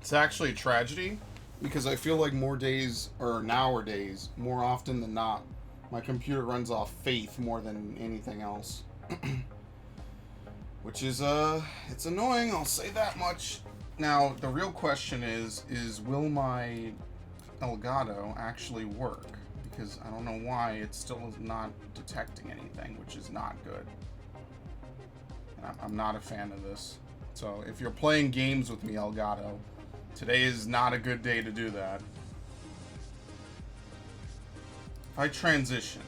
It's actually a tragedy because I feel like more days, or nowadays, more often than not, my computer runs off faith more than anything else. Which is, it's annoying, I'll say that much. Now, the real question is will my Elgato actually work? Because I don't know why it still is not detecting anything, which is not good. And I'm not a fan of this. So if you're playing games with me, Elgato, today is not a good day to do that. If I transition.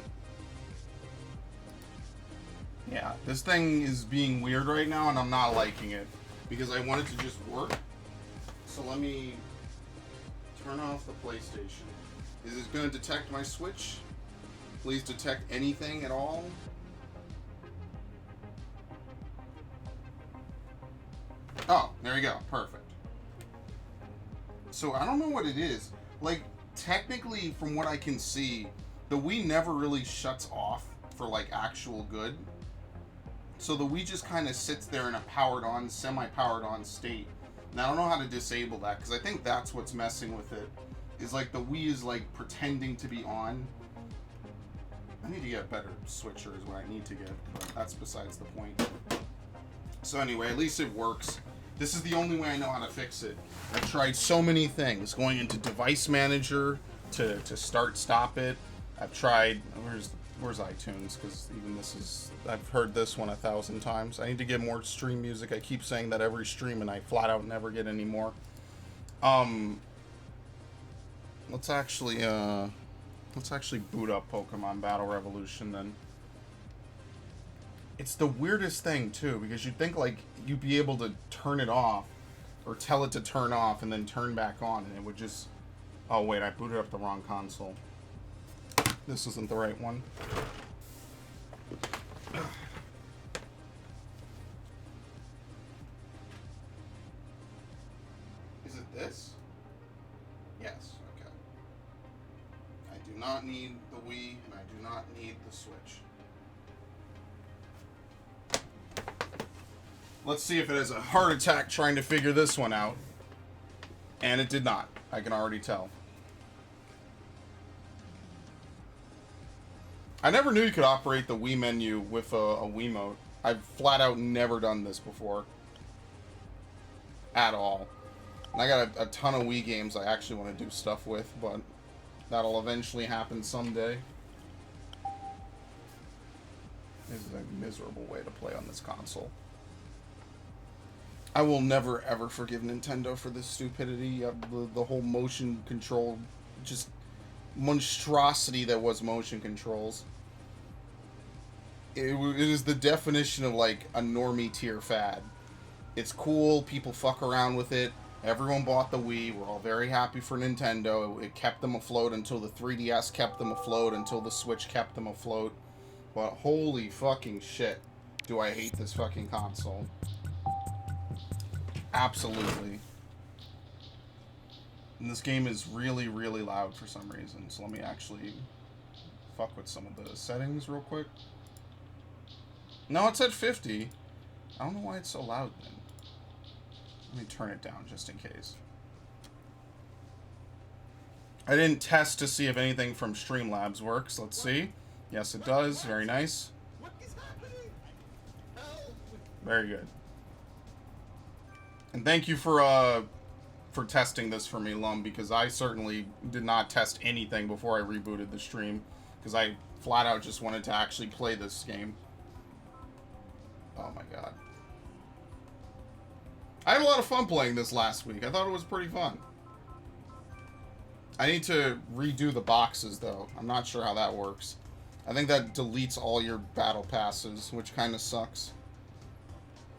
Yeah, this thing is being weird right now and I'm not liking it. Because I want it to just work. So let me turn off the PlayStation. Is it going to detect my Switch? Please detect anything at all. Oh, there you go. Perfect. So I don't know what it is. Like, technically, from what I can see, the Wii never really shuts off for, like, actual good. So the Wii just kind of sits there in a powered on, semi-powered on state. And I don't know how to disable that, because I think that's what's messing with it. Is like the Wii is like pretending to be on. I need to get better switcher is what I need to get, but that's besides the point. So anyway, at least it works. This is the only way I know how to fix it. I've tried so many things, going into device manager to start stop it. I've tried where's iTunes, because even this is, I've heard this one 1,000 times. I need to get more stream music. I keep saying that every stream and I flat out never get any more. Let's actually boot up Pokemon Battle Revolution then. It's the weirdest thing too, because you'd think like you'd be able to turn it off or tell it to turn off and then turn back on and it would just, oh wait, I booted up the wrong console. This isn't the right one. Is it this? Yes. I do not need the Wii, and I do not need the Switch. Let's see if it has a heart attack trying to figure this one out. And it did not. I can already tell. I never knew you could operate the Wii menu with a Wiimote. I've flat out never done this before. At all. And I got a ton of Wii games I actually want to do stuff with, but that'll eventually happen someday. This is a miserable way to play on this console. I will never ever forgive Nintendo for this stupidity. The whole motion control, just monstrosity that was motion controls. It is the definition of like a normie tier fad. It's cool, people fuck around with it. Everyone bought the Wii. We're all very happy for Nintendo. It kept them afloat until the 3DS kept them afloat, until the Switch kept them afloat. But holy fucking shit, do I hate this fucking console. Absolutely. And this game is really, really loud for some reason. So let me actually fuck with some of the settings real quick. No, it's at 50. I don't know why it's so loud then. Let me turn it down just in case. I didn't test to see if anything from Streamlabs works. Let's see. Yes, it does. Very nice. Very good. And thank you for testing this for me, Lum, because I certainly did not test anything before I rebooted the stream, because I flat out just wanted to actually play this game. Oh my god. I had a lot of fun playing this last week. I thought it was pretty fun. I need to redo the boxes, though. I'm not sure how that works. I think that deletes all your battle passes, which kind of sucks.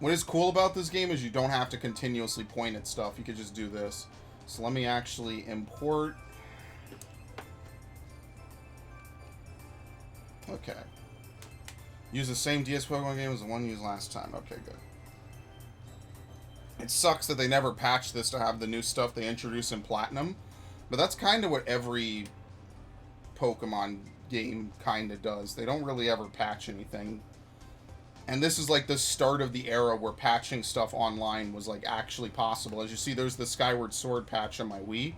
What is cool about this game is you don't have to continuously point at stuff. You could just do this. So let me actually import. Okay. Use the same DS Pokemon game as the one used last time. Okay, good. It sucks that they never patched this to have the new stuff they introduced in Platinum. But that's kind of what every Pokemon game kind of does. They don't really ever patch anything. And this is like the start of the era where patching stuff online was like actually possible. As you see, there's the Skyward Sword patch on my Wii.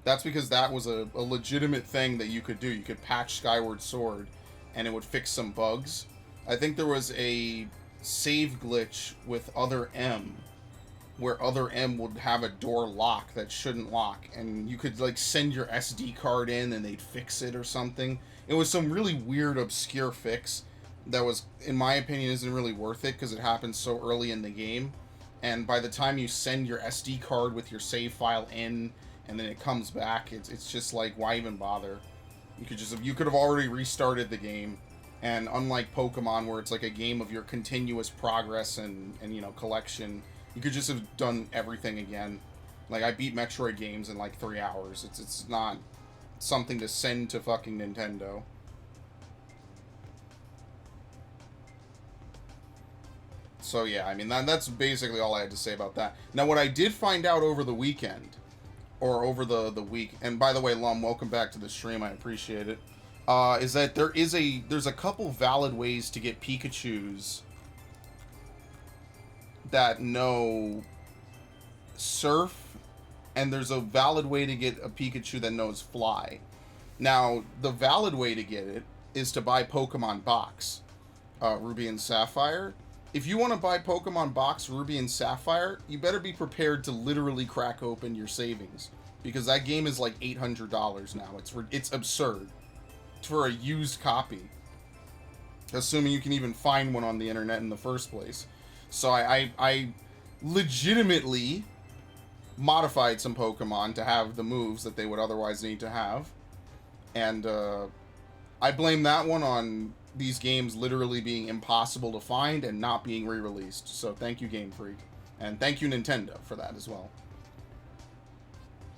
That's because that was a legitimate thing that you could do. You could patch Skyward Sword and it would fix some bugs. I think there was a save glitch with Other M where Other M would have a door lock that shouldn't lock, and you could like send your SD card in and they'd fix it or something. It was some really weird, obscure fix that was, in my opinion, isn't really worth it because it happens so early in the game. And by the time you send your SD card with your save file in, and then it comes back, it's just like, why even bother? You could have already restarted the game. And unlike Pokemon, where it's like a game of your continuous progress and collection, you could just have done everything again. Like, I beat Metroid games in like 3 hours. It's not something to send to fucking Nintendo. So yeah, I mean, that's basically all I had to say about that. Now, what I did find out over the weekend, or over the week, and by the way, Lum, welcome back to the stream, I appreciate it, is that there's a couple valid ways to get Pikachus that know Surf, and there's a valid way to get a Pikachu that knows Fly. Now, the valid way to get it is to buy Pokemon Box, Ruby and Sapphire. If you want to buy Pokemon Box Ruby and Sapphire, you better be prepared to literally crack open your savings, because that game is like $800 now. It's absurd for a used copy, assuming you can even find one on the internet in the first place. So I legitimately modified some Pokemon to have the moves that they would otherwise need to have, and I blame that one on these games literally being impossible to find and not being re-released. So thank you, Game Freak. And thank you, Nintendo, for that as well.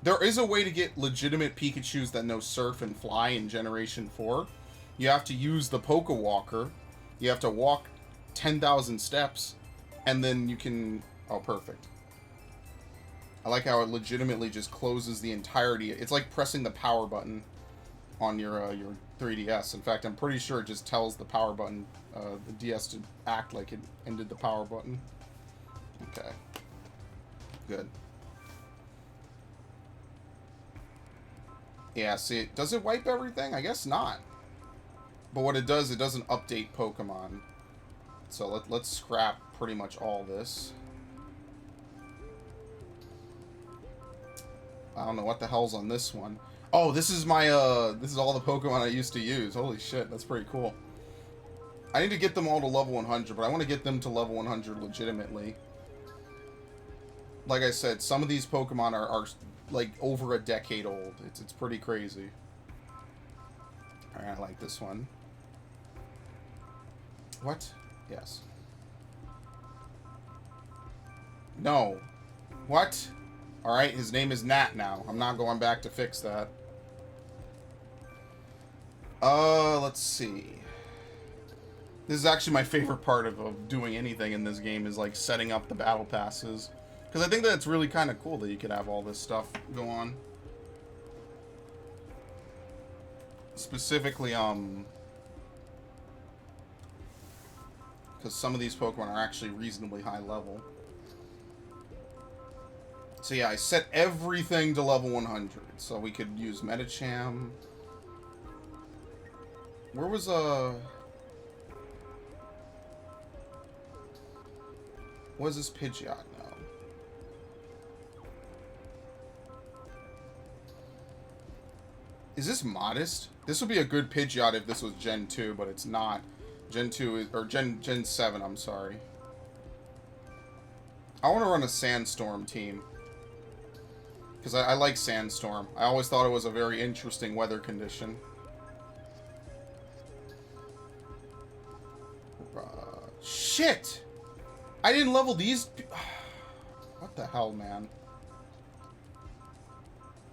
There is a way to get legitimate Pikachus that know Surf and Fly in Generation 4. You have to use the Pokewalker. You have to walk 10,000 steps, and then you can... Oh, perfect. I like how it legitimately just closes the entirety. It's like pressing the power button on your 3DS. In fact, I'm pretty sure it just tells the power button, the DS, to act like it ended the power button. Okay. Good. Yeah, see, does it wipe everything? I guess not. But what it does, it doesn't update Pokemon. So let's scrap pretty much all this. I don't know what the hell's on this one. Oh, this is my, this is all the Pokemon I used to use. Holy shit, that's pretty cool. I need to get them all to level 100, but I want to get them to level 100 legitimately. Like I said, some of these Pokemon are like, over a decade old. It's pretty crazy. Alright, I like this one. What? Yes. No. What? Alright, his name is Nat now. I'm not going back to fix that. Let's see. This is actually my favorite part of doing anything in this game, is like setting up the battle passes. Because I think that it's really kind of cool that you could have all this stuff go on. Specifically, because some of these Pokemon are actually reasonably high level. So yeah, I set everything to level 100. So we could use Medicham. Where was, what is this Pidgeot now? Is this Modest? This would be a good Pidgeot if this was Gen 2, but it's not. Gen 2 is, or Gen 7, I'm sorry. I want to run a Sandstorm team. Because I like Sandstorm. I always thought it was a very interesting weather condition. Shit! I didn't level these... What the hell, man?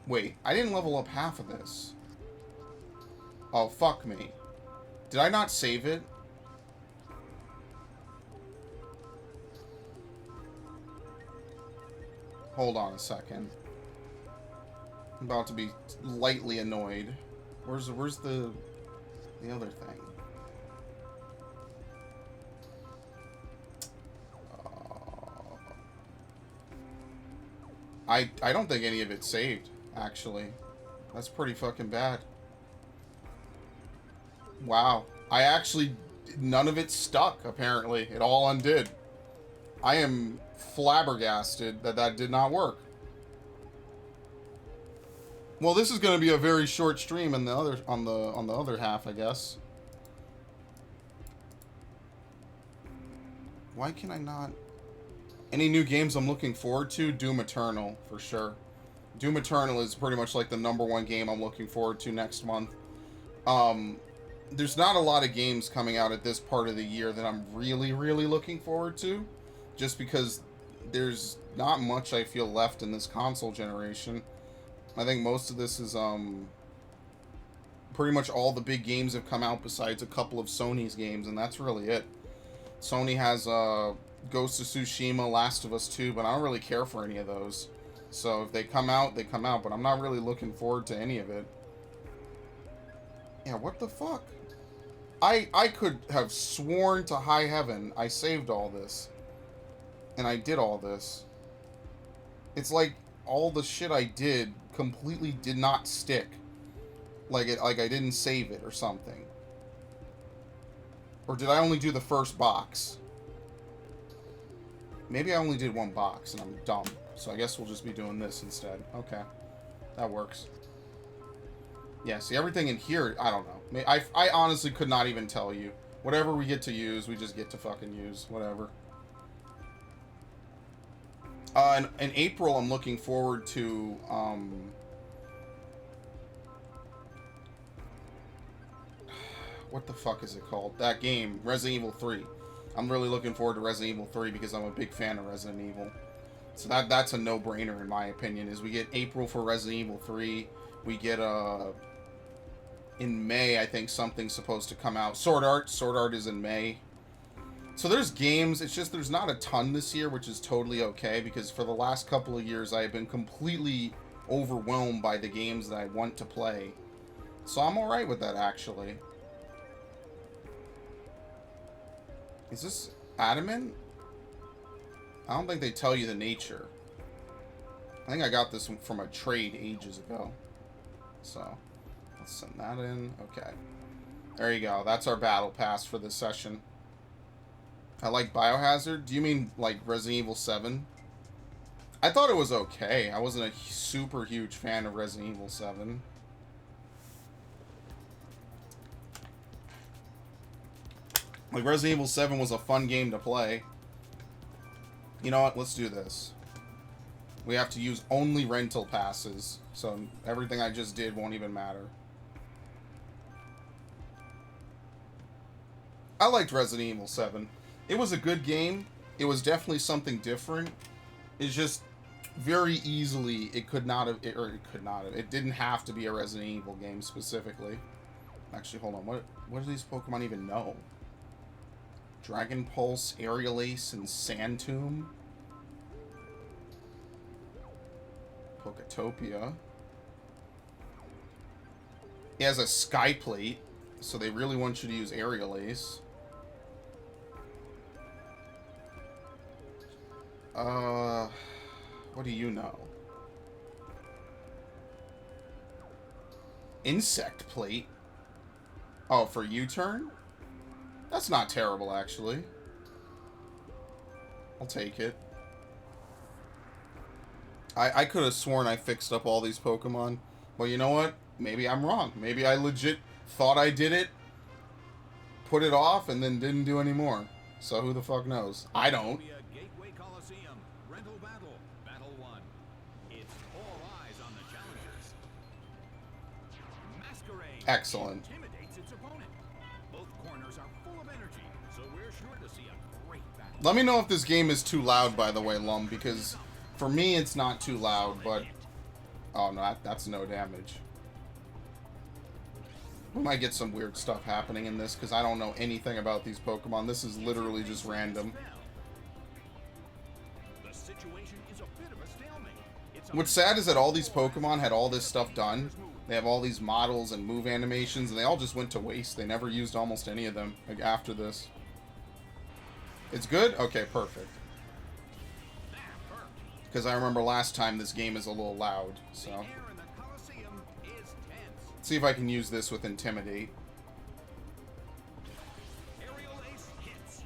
Wait, I didn't level up half of this. Oh, fuck me. Did I not save it? Hold on a second. I'm about to be lightly annoyed. Where's the other thing? I don't think any of it saved, actually. That's pretty fucking bad. Wow. I actually... None of it stuck, apparently. It all undid. I am flabbergasted that that did not work. Well, this is going to be a very short stream in the other on the other half, I guess. Why can I not... Any new games I'm looking forward to? Doom Eternal, for sure. Doom Eternal is pretty much like the #1 game I'm looking forward to next month. There's not a lot of games coming out at this part of the year that I'm really, really looking forward to. Just because there's not much I feel left in this console generation. I think most of this is, pretty much all the big games have come out besides a couple of Sony's games, and that's really it. Sony has, Ghost of Tsushima, Last of Us 2, but I don't really care for any of those. So if they come out, they come out, but I'm not really looking forward to any of it. Yeah, what the fuck? I could have sworn to high heaven I saved all this. And I did all this. It's like all the shit I did completely did not stick. Like I didn't save it or something. Or did I only do the first box? Maybe I only did one box and I'm dumb. So I guess we'll just be doing this instead. Okay. That works. Yeah, see, everything in here, I don't know. I honestly could not even tell you. Whatever we get to use, we just get to fucking use. Whatever. In April, I'm looking forward to, what the fuck is it called? That game, Resident Evil 3. I'm really looking forward to Resident Evil 3 because I'm a big fan of Resident Evil. So that's a no-brainer in my opinion, is we get April for Resident Evil 3. We get, in May, I think something's supposed to come out. Sword Art is in May. So there's games, it's just there's not a ton this year, which is totally okay, because for the last couple of years I have been completely overwhelmed by the games that I want to play. So I'm alright with that, actually. Is this adamant? I don't think they tell you the nature. I think I got this from a trade ages ago. So, let's send that in. Okay. There you go. That's our battle pass for this session. I like Biohazard. Do you mean like Resident Evil 7? I thought it was okay. I wasn't a super huge fan of Resident Evil 7. Like, Resident Evil 7 was a fun game to play. You know what? Let's do this. We have to use only rental passes, so everything I just did won't even matter. I liked Resident Evil 7. It was a good game. It was definitely something different. It's just very easily it didn't have to be a Resident Evil game specifically. Actually, hold on. What do these Pokemon even know? Dragon Pulse, Aerial Ace, and Sandtomb. Poketopia. He has a Sky Plate, so they really want you to use Aerial Ace. What do you know? Insect Plate? Oh, for U-turn? That's not terrible, actually. I'll take it. I could have sworn I fixed up all these Pokemon. Well, you know what? Maybe I'm wrong. Maybe I legit thought I did it, put it off, and then didn't do any more. So who the fuck knows? I don't. Gateway Coliseum, rental battle, battle 1. It's all eyes on the challengers. Masquerade Excellent. intimidates its opponent. Both corners are full of energy, so we're sure to see a great battle. Let me know if this game is too loud, by the way, Lum, because for me it's not too loud, but... Oh, no, that's no damage. We might get some weird stuff happening in this, because I don't know anything about these Pokemon. This is literally just random. The situation is a bit of a stalemate. What's sad is that all these Pokemon had all this stuff done. They have all these models and move animations, and they all just went to waste. They never used almost any of them, like, after this. It's good? Okay, perfect. Because I remember last time this game is a little loud, so. The air in the Coliseum is tense. Let's see if I can use this with Intimidate. Aerial ace hits.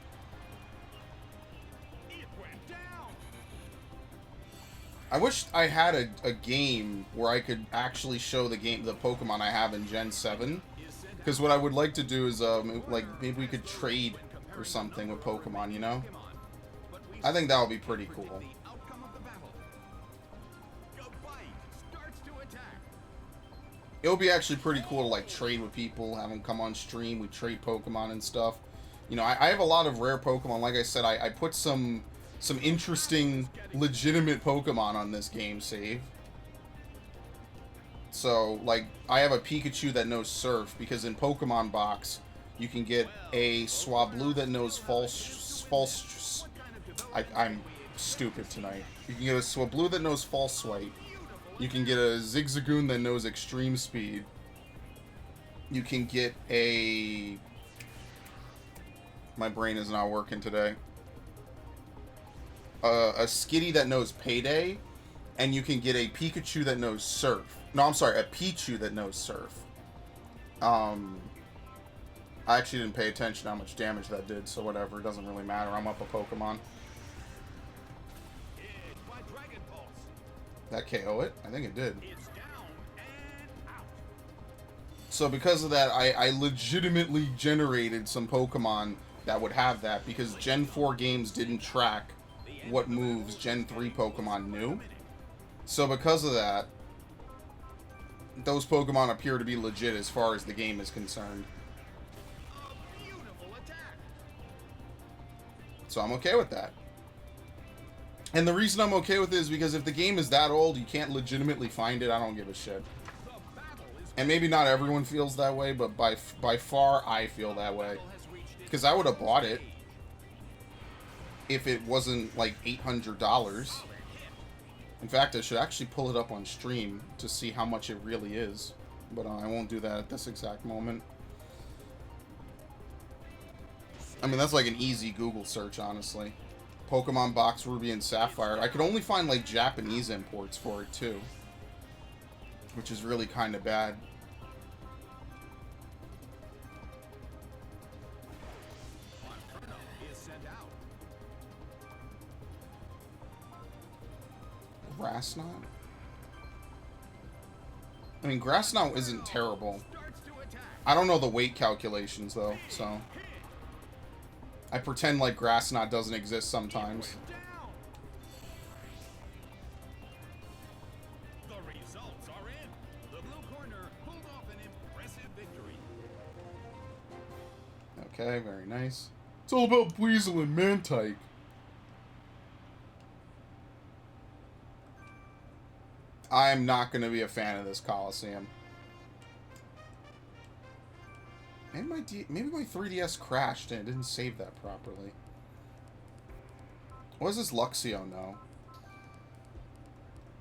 It went down. I wish I had a game where I could actually show the Pokemon I have in Gen 7. Because what I would like to do is, like, maybe we could trade or something with Pokemon, you know? I think that would be pretty cool. The outcome of the battle. Gabite starts to attack. It would be actually pretty cool to, like, trade with people, have them come on stream, we trade Pokemon and stuff. You know, I have a lot of rare Pokemon. Like I said, I put some interesting, legitimate Pokemon on this game save. So, like, I have a Pikachu that knows Surf, because in Pokemon Box, you can get a Swablu that knows I'm stupid tonight. You can get a Swablu that knows False Swipe. You can get a Zigzagoon that knows Extreme Speed. You can get a... My brain is not working today. A Skitty that knows Payday. And you can get a Pikachu that knows Surf. No, I'm sorry, a Pichu that knows Surf. I actually didn't pay attention to how much damage that did, so whatever, it doesn't really matter. I'm up a Pokemon. Hit by Dragon Pulse. That KO it? I think it did. It's down and out. So because of that, I legitimately generated some Pokemon that would have that, because Gen 4 games didn't track what moves Gen 3 Pokemon knew. So because of that, those Pokemon appear to be legit as far as the game is concerned. A beautiful attack. So I'm okay with that. And the reason I'm okay with it is because if the game is that old, you can't legitimately find it, I don't give a shit. The battle is And maybe not everyone feels that way, but by far I feel that way. Because I would have bought it if it wasn't like $800. In fact, I should actually pull it up on stream to see how much it really is. But I won't do that at this exact moment. I mean, that's like an easy Google search, honestly. Pokemon Box Ruby and Sapphire. I could only find like Japanese imports for it too, which is really kind of bad. Monferno is sent out. Grassnot? I mean, Grassnot isn't terrible. Starts to attack. I don't know the weight calculations though, so I pretend like Grassnot doesn't exist sometimes. Down. The results are in. The blue corner pulled off an impressive victory. Okay, very nice. It's all about Weasel and Mantike. I'm not going to be a fan of this Coliseum. Maybe my 3DS crashed and it didn't save that properly. What does this Luxio know?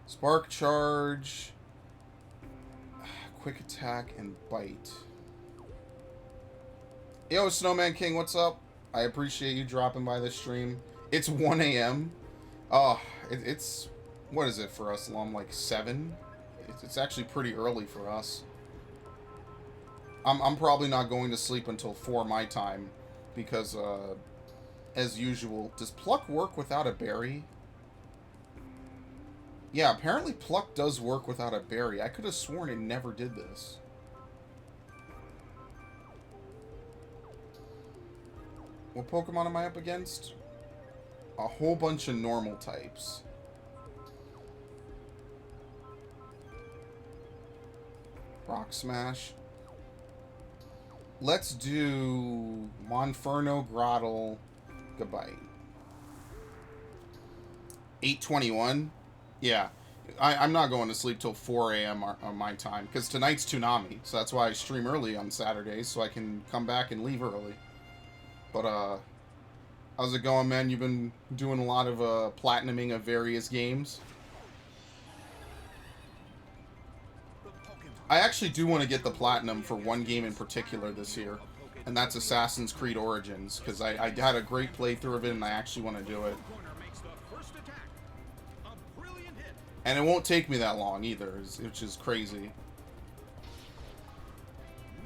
Spark Charge, Quick Attack, and Bite. Yo, Snowman King, what's up? I appreciate you dropping by the stream. It's 1 a.m. Oh, it's... What is it for us, Lum? Like 7? It's actually pretty early for us. I'm probably not going to sleep until 4 my time. Because, as usual... Does Pluck work without a berry? Yeah, apparently Pluck does work without a berry. I could have sworn it never did this. What Pokemon am I up against? A whole bunch of normal types. Rock Smash. Let's do Monferno, Grottle, Gabite. 8:21? Yeah. I'm not going to sleep till 4 a.m. on my time, because tonight's Toonami, so that's why I stream early on Saturdays, so I can come back and leave early. But, how's it going, man? You've been doing a lot of, platinuming of various games. I actually do want to get the platinum for one game in particular this year, and that's Assassin's Creed Origins, because I had a great playthrough of it, and I actually want to do it. Corner makes the first attack. A And it won't take me that long either, which is crazy.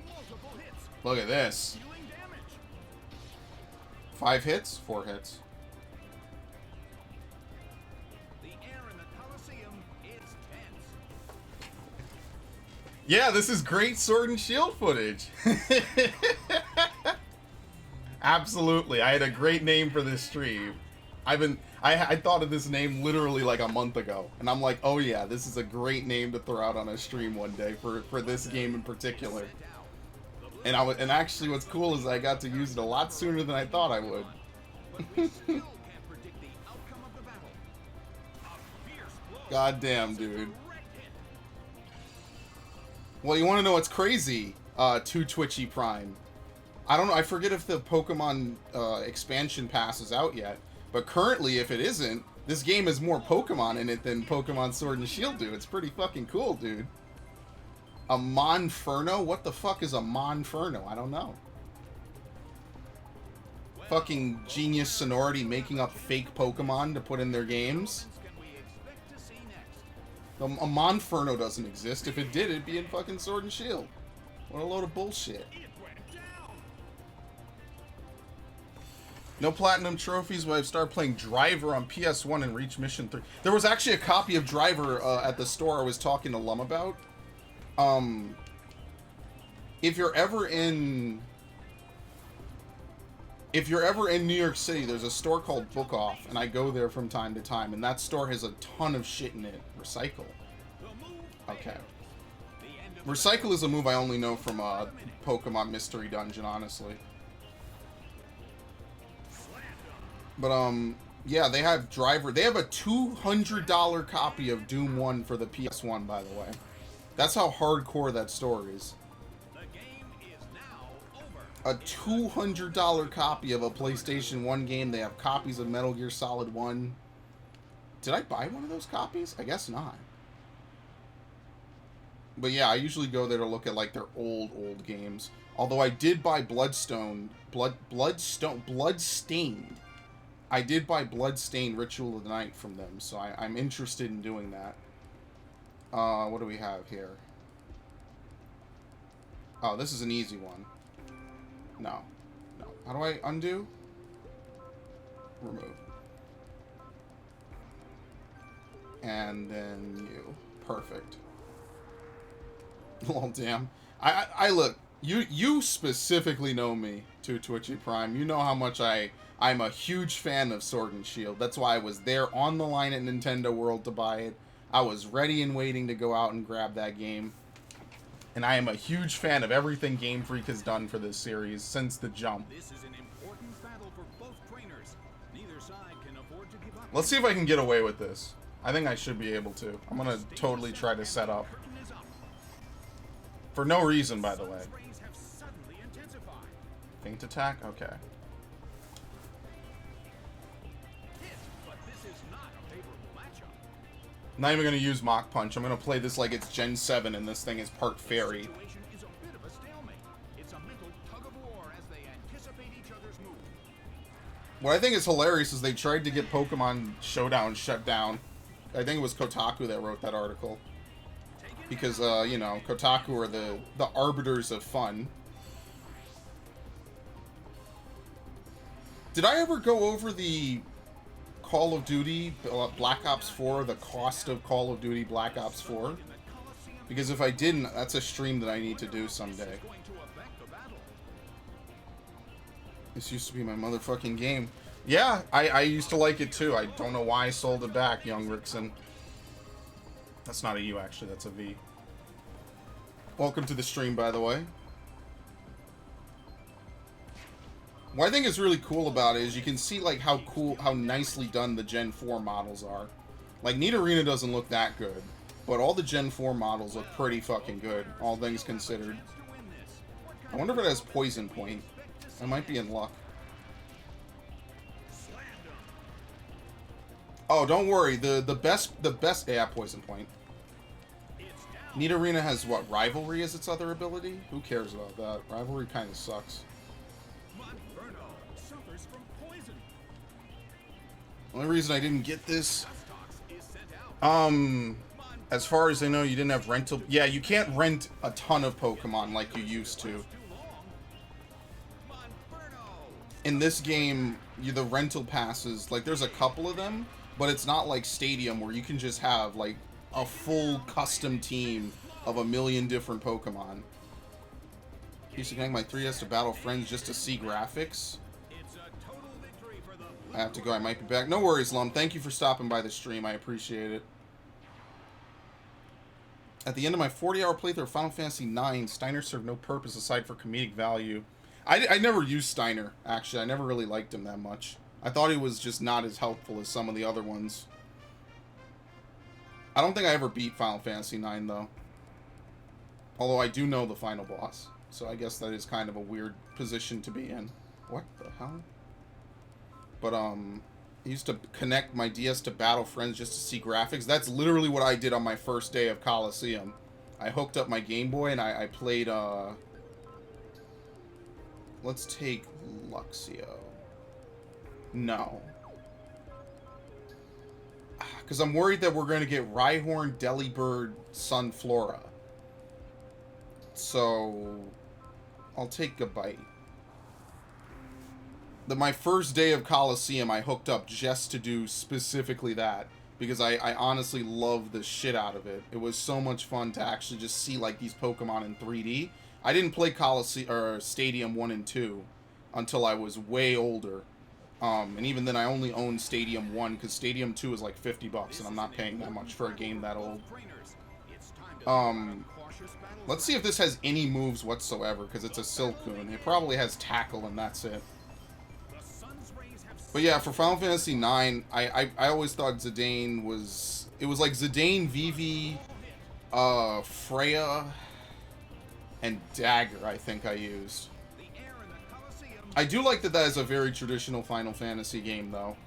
Multiple hits. Look at this. Dealing damage. 5 hits? 4 hits. The air in the Colosseum is tense. Yeah, this is great Sword and Shield footage. Absolutely. I had a great name for this stream. I thought of this name literally like a month ago, and I'm like, oh yeah, this is a great name to throw out on a stream one day for this game in particular. And and actually, what's cool is I got to use it a lot sooner than I thought I would. But we still can't predict the outcome of the battle. A fierce blow. Goddamn, dude. Direct hit. Well, you want to know what's crazy? To Twitchy Prime. I don't know. I forget if the Pokemon expansion pass is out yet. But currently, if it isn't, this game has more Pokemon in it than Pokemon Sword and Shield do. It's pretty fucking cool, dude. A Monferno? What the fuck is a Monferno? I don't know. Fucking genius Sonority making up fake Pokemon to put in their games. Can we expect to see next? A Monferno doesn't exist. If it did, it'd be in fucking Sword and Shield. What a load of bullshit. It went down. No platinum trophies, but I've started playing Driver on PS1 and reached Mission 3. There was actually a copy of Driver at the store I was talking to Lum about. If you're ever in New York City, there's a store called Book Off, and I go there from time to time, and that store has a ton of shit in it. Recycle. Okay. Recycle is a move I only know from Pokemon Mystery Dungeon, honestly. But, yeah, they have Driver. They have a $200 copy of Doom 1 for the PS1, by the way. That's how hardcore that store is. The game is now over. A $200 copy of a PlayStation 1 game. They have copies of Metal Gear Solid 1. Did I buy one of those copies? I guess not. But yeah, I usually go there to look at like their old games. Although I did buy Bloodstained. I did buy Bloodstained Ritual of the Night from them, so I'm interested in doing that. What do we have here? Oh, this is an easy one. No. How do I undo? Remove. And then you. Perfect. Oh, damn. I look, you specifically know me, to Twitchy Prime. You know how much I'm a huge fan of Sword and Shield. That's why I was there on the line at Nintendo World to buy it. I was ready and waiting to go out and grab that game. And I am a huge fan of everything Game Freak has done for this series since the jump. This is an important battle for both trainers. Neither side can afford to give up. Let's see if I can get away with this. I think I should be able to. I'm gonna totally try to set up. Curtain is up. For no reason, by the way. Sun's rays have suddenly intensified. Feint attack? Okay. Hit, but this is not a favorable matchup. Not even gonna use Mach Punch. I'm gonna play this like it's Gen 7 and this thing is part fairy. Situation is a bit of a stalemate. It's a mental tug of war as they anticipate each other's move. What I think is hilarious is they tried to get Pokemon Showdown shut down. I think it was Kotaku that wrote that article. Because, you know, Kotaku are the arbiters of fun. Did I ever go over the Call of Duty Black Ops 4, the cost of Call of Duty Black Ops 4? Because if I didn't, that's a stream that I need to do someday. This used to be my motherfucking game. Yeah, I used to like it too. I don't know why I sold it back, young Rickson. That's not a U, actually. That's a V. Welcome to the stream, by the way. What I think is really cool about it is you can see like how nicely done the Gen 4 models are. Like Nidorina doesn't look that good, but all the Gen 4 models look pretty fucking good, all things considered. I wonder if it has Poison Point. I might be in luck. Oh, don't worry. The best yeah, Poison Point. Nidorina has what, Rivalry as its other ability? Who cares about that? Rivalry kind of sucks. The only reason I didn't get this As far as I know, you didn't have rental. Yeah, you can't rent a ton of Pokemon like you used to. In this game, the rental passes, like, there's a couple of them, but it's not like Stadium where you can just have, like, a full custom team of a million different Pokemon. I used to connect my 3DS to Battle Friends just to see graphics. I have to go. I might be back. No worries, Lum. Thank you for stopping by the stream. I appreciate it. At the end of my 40-hour playthrough of Final Fantasy IX, Steiner served no purpose aside for comedic value. I never used Steiner, actually. I never really liked him that much. I thought he was just not as helpful as some of the other ones. I don't think I ever beat Final Fantasy IX, though. Although I do know the final boss. So I guess that is kind of a weird position to be in. What the hell? But, I used to connect my DS to Battle Friends just to see graphics. That's literally what I did on my first day of Coliseum. I hooked up my Game Boy and I played, let's take Luxio. No. Because I'm worried that we're going to get Rhyhorn, Delibird, Sunflora. So, I'll take Gabite. My first day of Coliseum, I hooked up just to do specifically that. Because I honestly love the shit out of it. It was so much fun to actually just see, like, these Pokemon in 3D. I didn't play Coliseum or Stadium 1 and 2 until I was way older. And even then I only owned Stadium 1 because Stadium 2 is like $50 and I'm not paying that much for a game that old. Let's see if this has any moves whatsoever because it's a Silcoon. It probably has Tackle and that's it. But yeah, for Final Fantasy IX, I always thought Zidane was... It was like Zidane, Vivi, Freya, and Dagger, I think I used. I do like that is a very traditional Final Fantasy game, though.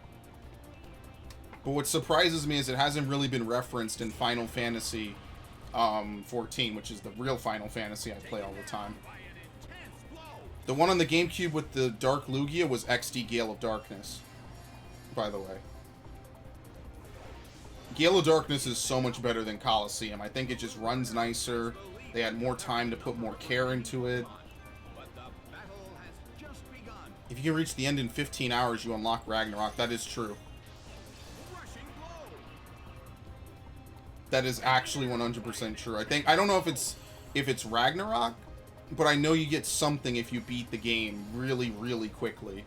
But what surprises me is it hasn't really been referenced in Final Fantasy 14, which is the real Final Fantasy I play all the time. The one on the GameCube with the Dark Lugia was XD Gale of Darkness, by the way. Gale of Darkness is so much better than Coliseum. I think it just runs nicer. They had more time to put more care into it. If you can reach the end in 15 hours, you unlock Ragnarok. That is true. That is actually 100% true. I don't know if it's Ragnarok, but I know you get something if you beat the game really, really quickly.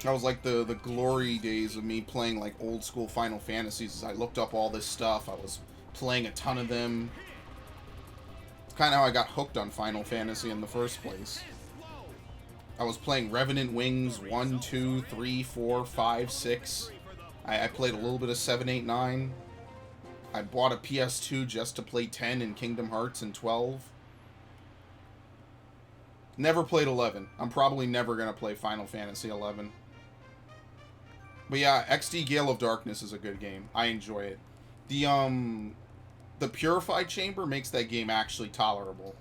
That was like the glory days of me playing like old school Final Fantasies. As I looked up all this stuff, I was playing a ton of them. It's kind of how I got hooked on Final Fantasy in the first place. I was playing Revenant Wings 1, 2, 3, 4, 5, 6. I played a little bit of 7, 8, 9. I bought a PS2 just to play 10 and Kingdom Hearts and 12. Never played 11. I'm probably never going to play Final Fantasy 11. But yeah, XD Gale of Darkness is a good game. I enjoy it. The Purified Chamber makes that game actually tolerable.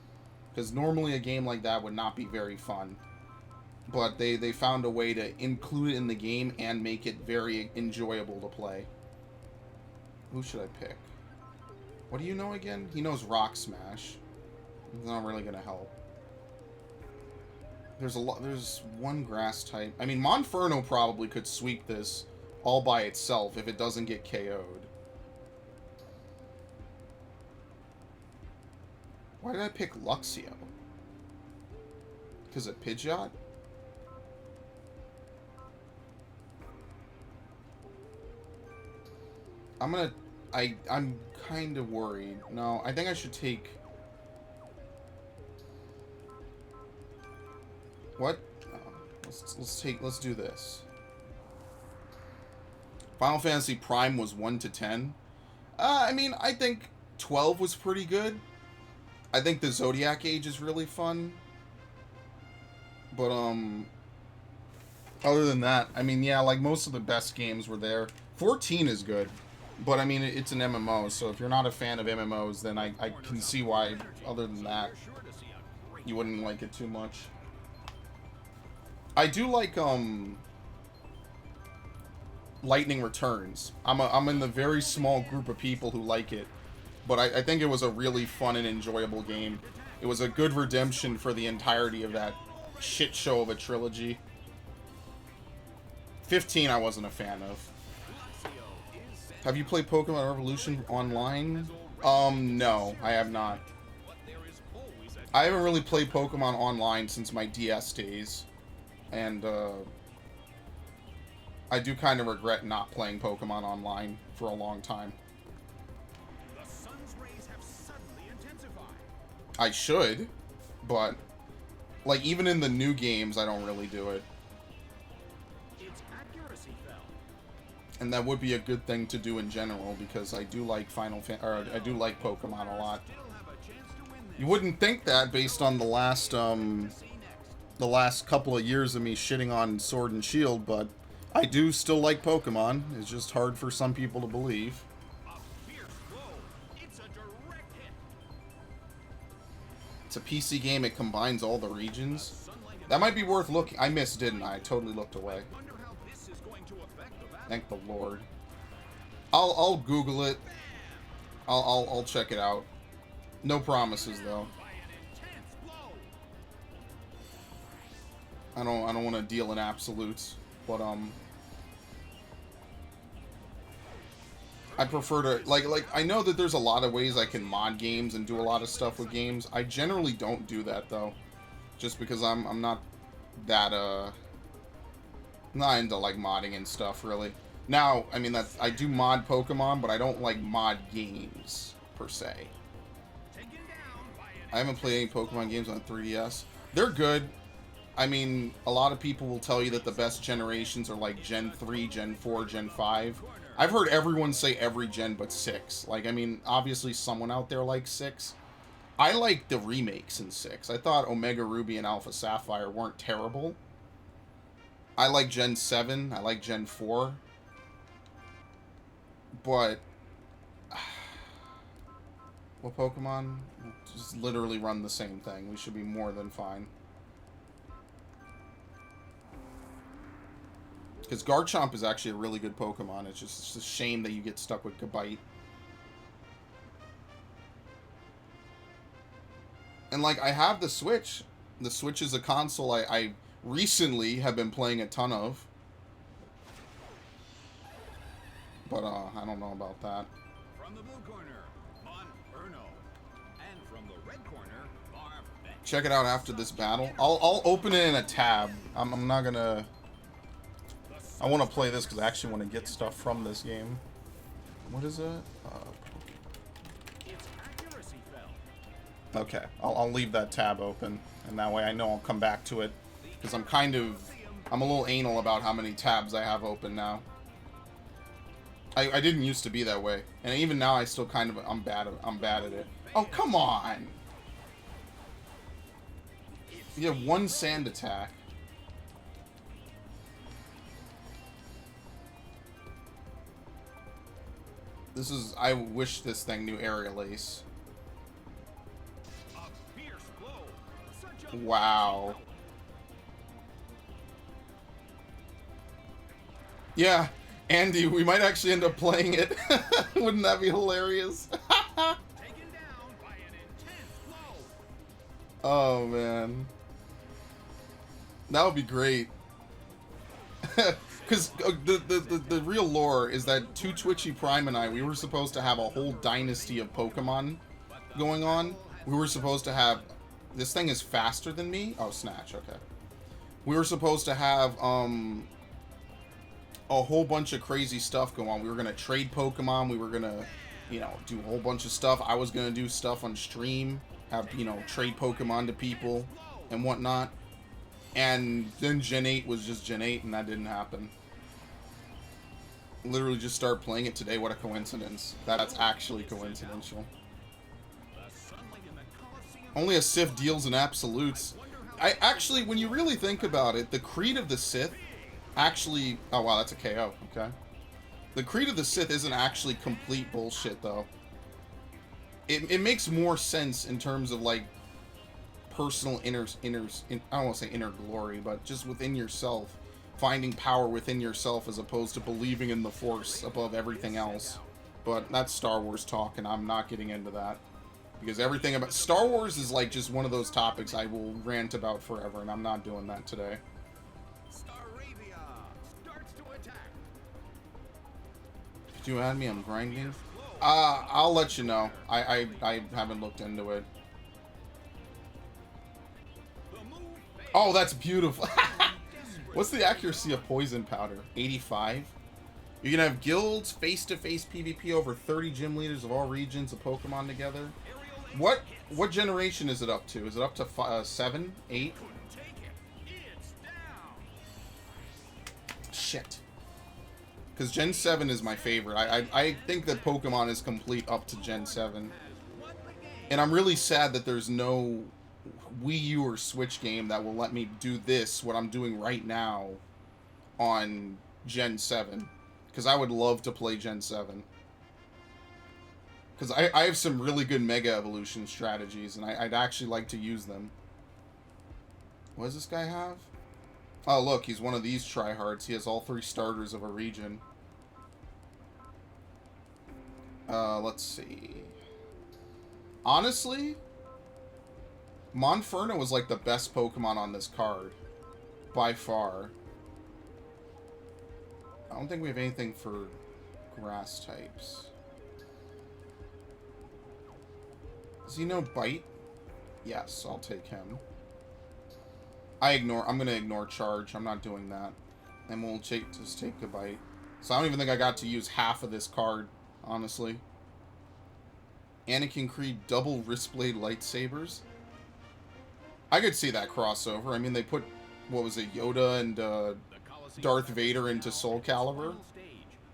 Because normally a game like that would not be very fun. But they found a way to include it in the game and make it very enjoyable to play. Who should I pick? What do you know again? He knows Rock Smash. It's not really going to help. There's one grass type. I mean, Monferno probably could sweep this all by itself if it doesn't get KO'd. Why did I pick Luxio? Because of Pidgeot? I'm kind of worried. No, I think I should take... What? Let's do this. Final Fantasy Prime was 1 to 10. I mean, I think 12 was pretty good. I think the Zodiac Age is really fun. But, other than that, I mean, yeah, like, most of the best games were there. 14 is good. But, I mean, it's an MMO, so if you're not a fan of MMOs, then I can see why, other than that, you wouldn't like it too much. I do like, Lightning Returns. I'm in the very small group of people who like it, but I think it was a really fun and enjoyable game. It was a good redemption for the entirety of that shit show of a trilogy. 15 I wasn't a fan of. Have you played Pokemon Revolution online? No, I have not. I haven't really played Pokemon online since my DS days. And, I do kind of regret not playing Pokemon online for a long time. The sun's rays have suddenly intensified. I should, but, like, even in the new games, I don't really do it. Its accuracy fell. And that would be a good thing to do in general, because I do like I do like Pokemon a lot. Still have a chance to win this. You wouldn't think that based on the last, the last couple of years of me shitting on Sword and Shield, but I do still like Pokemon. It's just hard for some people to believe. A fierce blow. It's a direct hit. It's a PC game. It combines all the regions. Sunlight and That might be worth looking. I missed, didn't I? I totally looked away. wonder how this is going to affect the battle. Thank the Lord. I'll Google it. I'll check it out. No promises though. By an intense blow. I don't want to deal in absolutes, but I prefer to like I know that there's a lot of ways I can mod games and do a lot of stuff with games. I generally don't do that though, just because I'm not that not into like modding and stuff really. Now, I mean I do mod Pokemon, but I don't like mod games per se. Taken down by an I haven't played any Pokemon games on 3DS. They're good. I mean, a lot of people will tell you that the best generations are like Gen 3, Gen 4, Gen 5. I've heard everyone say every gen but 6. Like, I mean, obviously someone out there likes 6. I like the remakes in 6. I thought Omega Ruby and Alpha Sapphire weren't terrible. I like Gen 7. I like Gen 4. But well, Pokemon just literally run the same thing. We should be more than fine. Because Garchomp is actually a really good Pokemon. It's just a shame that you get stuck with Gabite. And like, I have the Switch. The Switch is a console I recently have been playing a ton of. But I don't know about that. from the blue corner, Monferno. And from the red corner, Farfetch'd. Check it out after this battle. I'll open it in a tab. I'm not gonna... I want to play this because I actually want to get stuff from this game. What is it? Its accuracy fell. Okay, I'll leave that tab open, and that way I know I'll come back to it. Because I'm a little anal about how many tabs I have open now. I didn't used to be that way, and even now I still I'm bad at it. Oh, come on! You have one sand attack. I wish this thing knew Aerial Ace. A fierce blow. Such a Wow. Yeah, Andy, we might actually end up playing it. Wouldn't that be hilarious? taken down by an intense blow. Oh, man. That would be great. Because the real lore is that To Twitchy Prime and I, we were supposed to have a whole dynasty of Pokemon going on. We were supposed to have... This thing is faster than me? Oh, Snatch, okay. We were supposed to have a whole bunch of crazy stuff go on. We were going to trade Pokemon. We were going to, you know, do a whole bunch of stuff. I was going to do stuff on stream. Have, you know, trade Pokemon to people and whatnot. And then Gen 8 was just Gen 8, and that didn't happen. Literally just start playing it today. What a coincidence. That's actually coincidental. The sunlight in the Colosseum. Only a Sith deals in absolutes. I actually, when you really think about it, the Creed of the Sith actually... Oh, wow, that's a KO. Okay. The Creed of the Sith isn't actually complete bullshit, though. It makes more sense in terms of, like, personal I don't want to say inner glory, but just within yourself. finding power within yourself as opposed to believing in the Force above everything else. But that's Star Wars talk, and I'm not getting into that. Because everything about Star Wars is like just one of those topics I will rant about forever, and I'm not doing that today. Staravia starts to attack. Did you add me? I'm grinding. I'll let you know. I haven't looked into it. Oh, that's beautiful. What's the accuracy of poison powder? 85? You can have guilds, face-to-face PvP over 30 gym leaders of all regions of Pokemon together. What generation is it up to? Is it up to 7? 8? Shit. Because Gen 7 is my favorite. I think that Pokemon is complete up to Gen 7. And I'm really sad that there's no Wii U or Switch game that will let me do this, what I'm doing right now, on Gen 7. Because I would love to play Gen 7. Because I have some really good Mega Evolution strategies, and I'd actually like to use them. What does this guy have? Oh, look, he's one of these tryhards. He has all 3 starters of a region. Let's see. Honestly, Monferno was like the best Pokemon on this card. By far. I don't think we have anything for grass types. Does he know Bite? Yes, I'll take him. I'm gonna ignore Charge. I'm not doing that. And we'll just take the Bite. So I don't even think I got to use half of this card, honestly. Anakin Creed double Wristblade lightsabers. I could see that crossover. I mean, they put, what was it, Yoda and Darth Vader into Soul Calibur.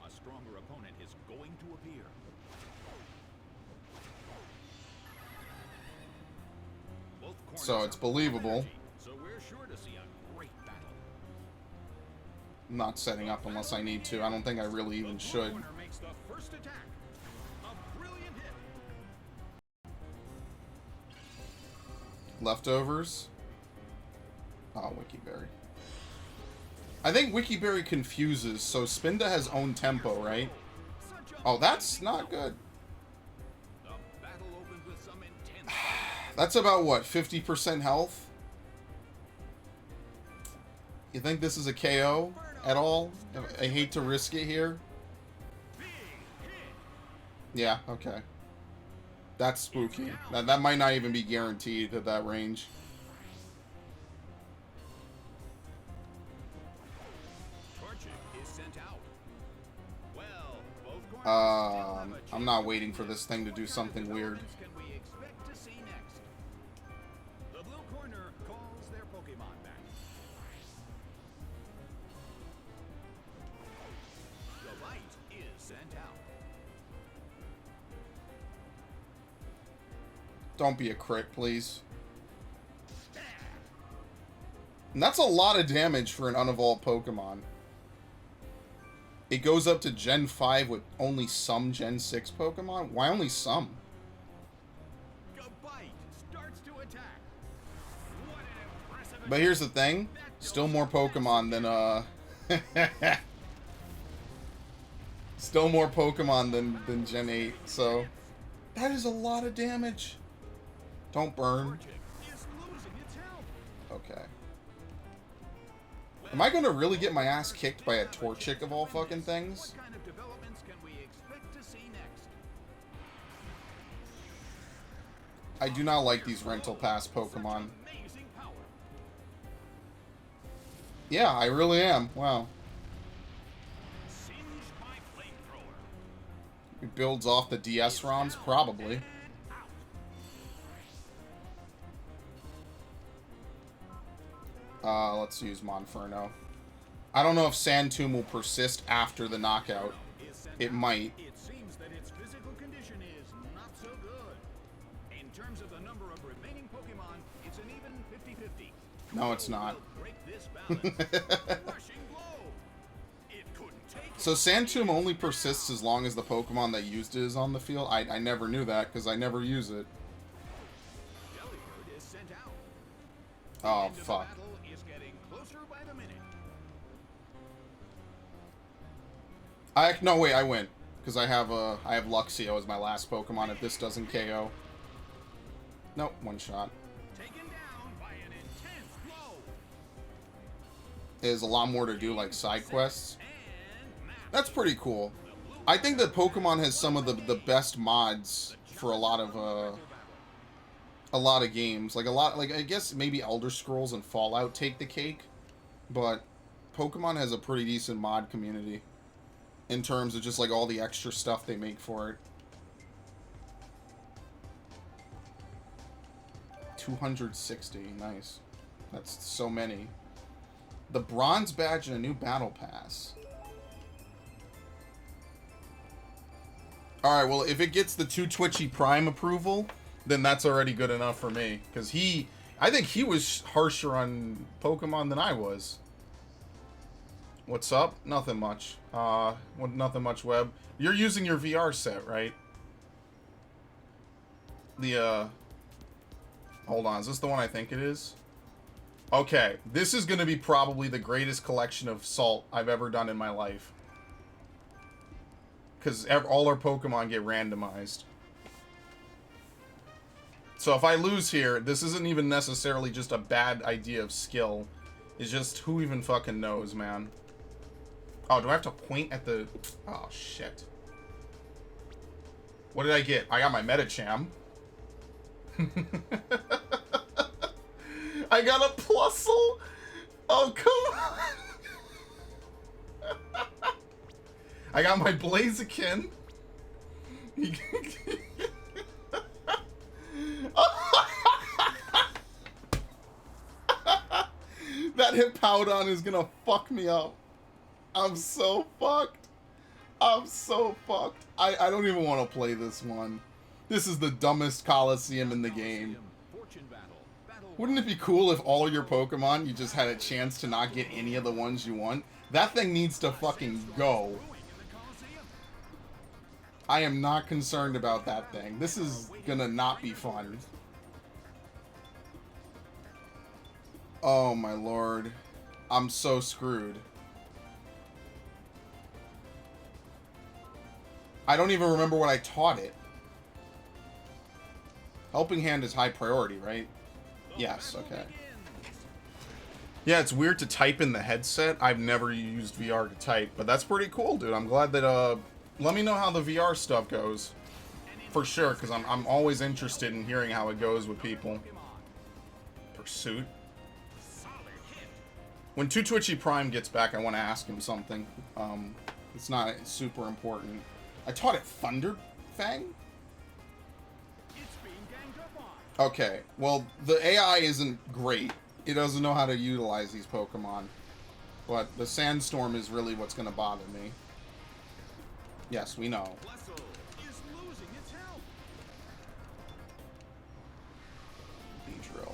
A stronger opponent is going to appear. So it's believable. So we're sure to see a great battle. I'm not setting up unless I need to. I don't think I really even should. Makes the first attack. A brilliant hit. Leftovers. Oh, Wikiberry. I think Wikiberry confuses, so Spinda has own tempo, right? Oh, that's not good. The battle opened with some intense. That's about, what, 50% health? You think this is a KO at all? I hate to risk it here. Yeah, okay. That's spooky. That might not even be guaranteed at that range. I'm not waiting for this thing to do something weird. Can we expect to see next? The blue corner calls their Pokemon back. The light is sent out. Don't be a crit, please. And that's a lot of damage for an unevolved Pokemon. It goes up to Gen 5 with only some Gen 6 Pokemon? Why only some? Gabite starts to attack. What an impressive But here's the thing. Still more Pokemon than, Still more Pokemon than Gen 8, so... That is a lot of damage. Don't burn. is losing its health. Okay. Am I gonna really get my ass kicked by a Torchic of all fucking things? What kind of developments can we expect to see next? I do not like these rental pass Pokemon. Amazing power. Yeah, I really am. Wow. Singed by flamethrower. It builds off the DS ROMs? Probably. Let's use Monferno. I don't know if Sand Tomb will persist after the knockout. It might. It seems that its physical condition is not so good. In terms of the number of remaining Pokemon, it's an even 50-50. No, it's not. Break this balance. Rushing blow. It couldn't take it. So Sand Tomb only persists as long as the Pokemon that used it is on the field? I never knew that because I never use it. Delibird is sent out. Oh, End of the fuck. battle is getting closer by the minute. No, wait, I win. Because I have Luxio as my last Pokemon if this doesn't KO. Nope, one shot. Taken down by an intense blow. There's a lot more to do, like side quests. And now That's pretty cool. I think that Pokemon has some of the best mods for a lot of games. Like I guess maybe Elder Scrolls and Fallout take the cake, but Pokemon has a pretty decent mod community in terms of just like all the extra stuff they make for it. 260, nice. That's so many. The bronze badge and a new battle pass. Alright, well, if it gets the 2 Twitchy Prime approval, then that's already good enough for me. Because I think he was harsher on Pokemon than I was. What's up? Nothing much. Nothing much, Web. You're using your VR set, right? Hold on, is this the one I think it is? Okay, this is going to be probably the greatest collection of salt I've ever done in my life. Because all our Pokemon get randomized. So if I lose here, this isn't even necessarily just a bad idea of skill. It's just who even fucking knows, man. Oh, do I have to point at the... Oh, shit. What did I get? I got my Medicham. I got a Plusle? Oh, come on. I got my Blaziken. That Hippowdon is gonna fuck me up. I'm so fucked. I'm so fucked. I don't even want to play this one. This is the dumbest Coliseum in the game. Fortune battle. Wouldn't it be cool if all your Pokemon, you just had a chance to not get any of the ones you want? That thing needs to fucking go. I am not concerned about that thing. This is gonna not be fun. Oh my lord. I'm so screwed. I don't even remember what I taught it. Helping Hand is high priority, right? Yes, okay. Yeah, it's weird to type in the headset. I've never used VR to type, but that's pretty cool, dude. I'm glad that, let me know how the VR stuff goes. For sure, because I'm always interested in hearing how it goes with people. Pursuit. When 2 Twitchy Prime gets back, I want to ask him something. It's not super important. I taught it Thunder Fang? Okay, well, the AI isn't great. It doesn't know how to utilize these Pokemon. But the Sandstorm is really what's going to bother me. Yes, we know. Beedrill.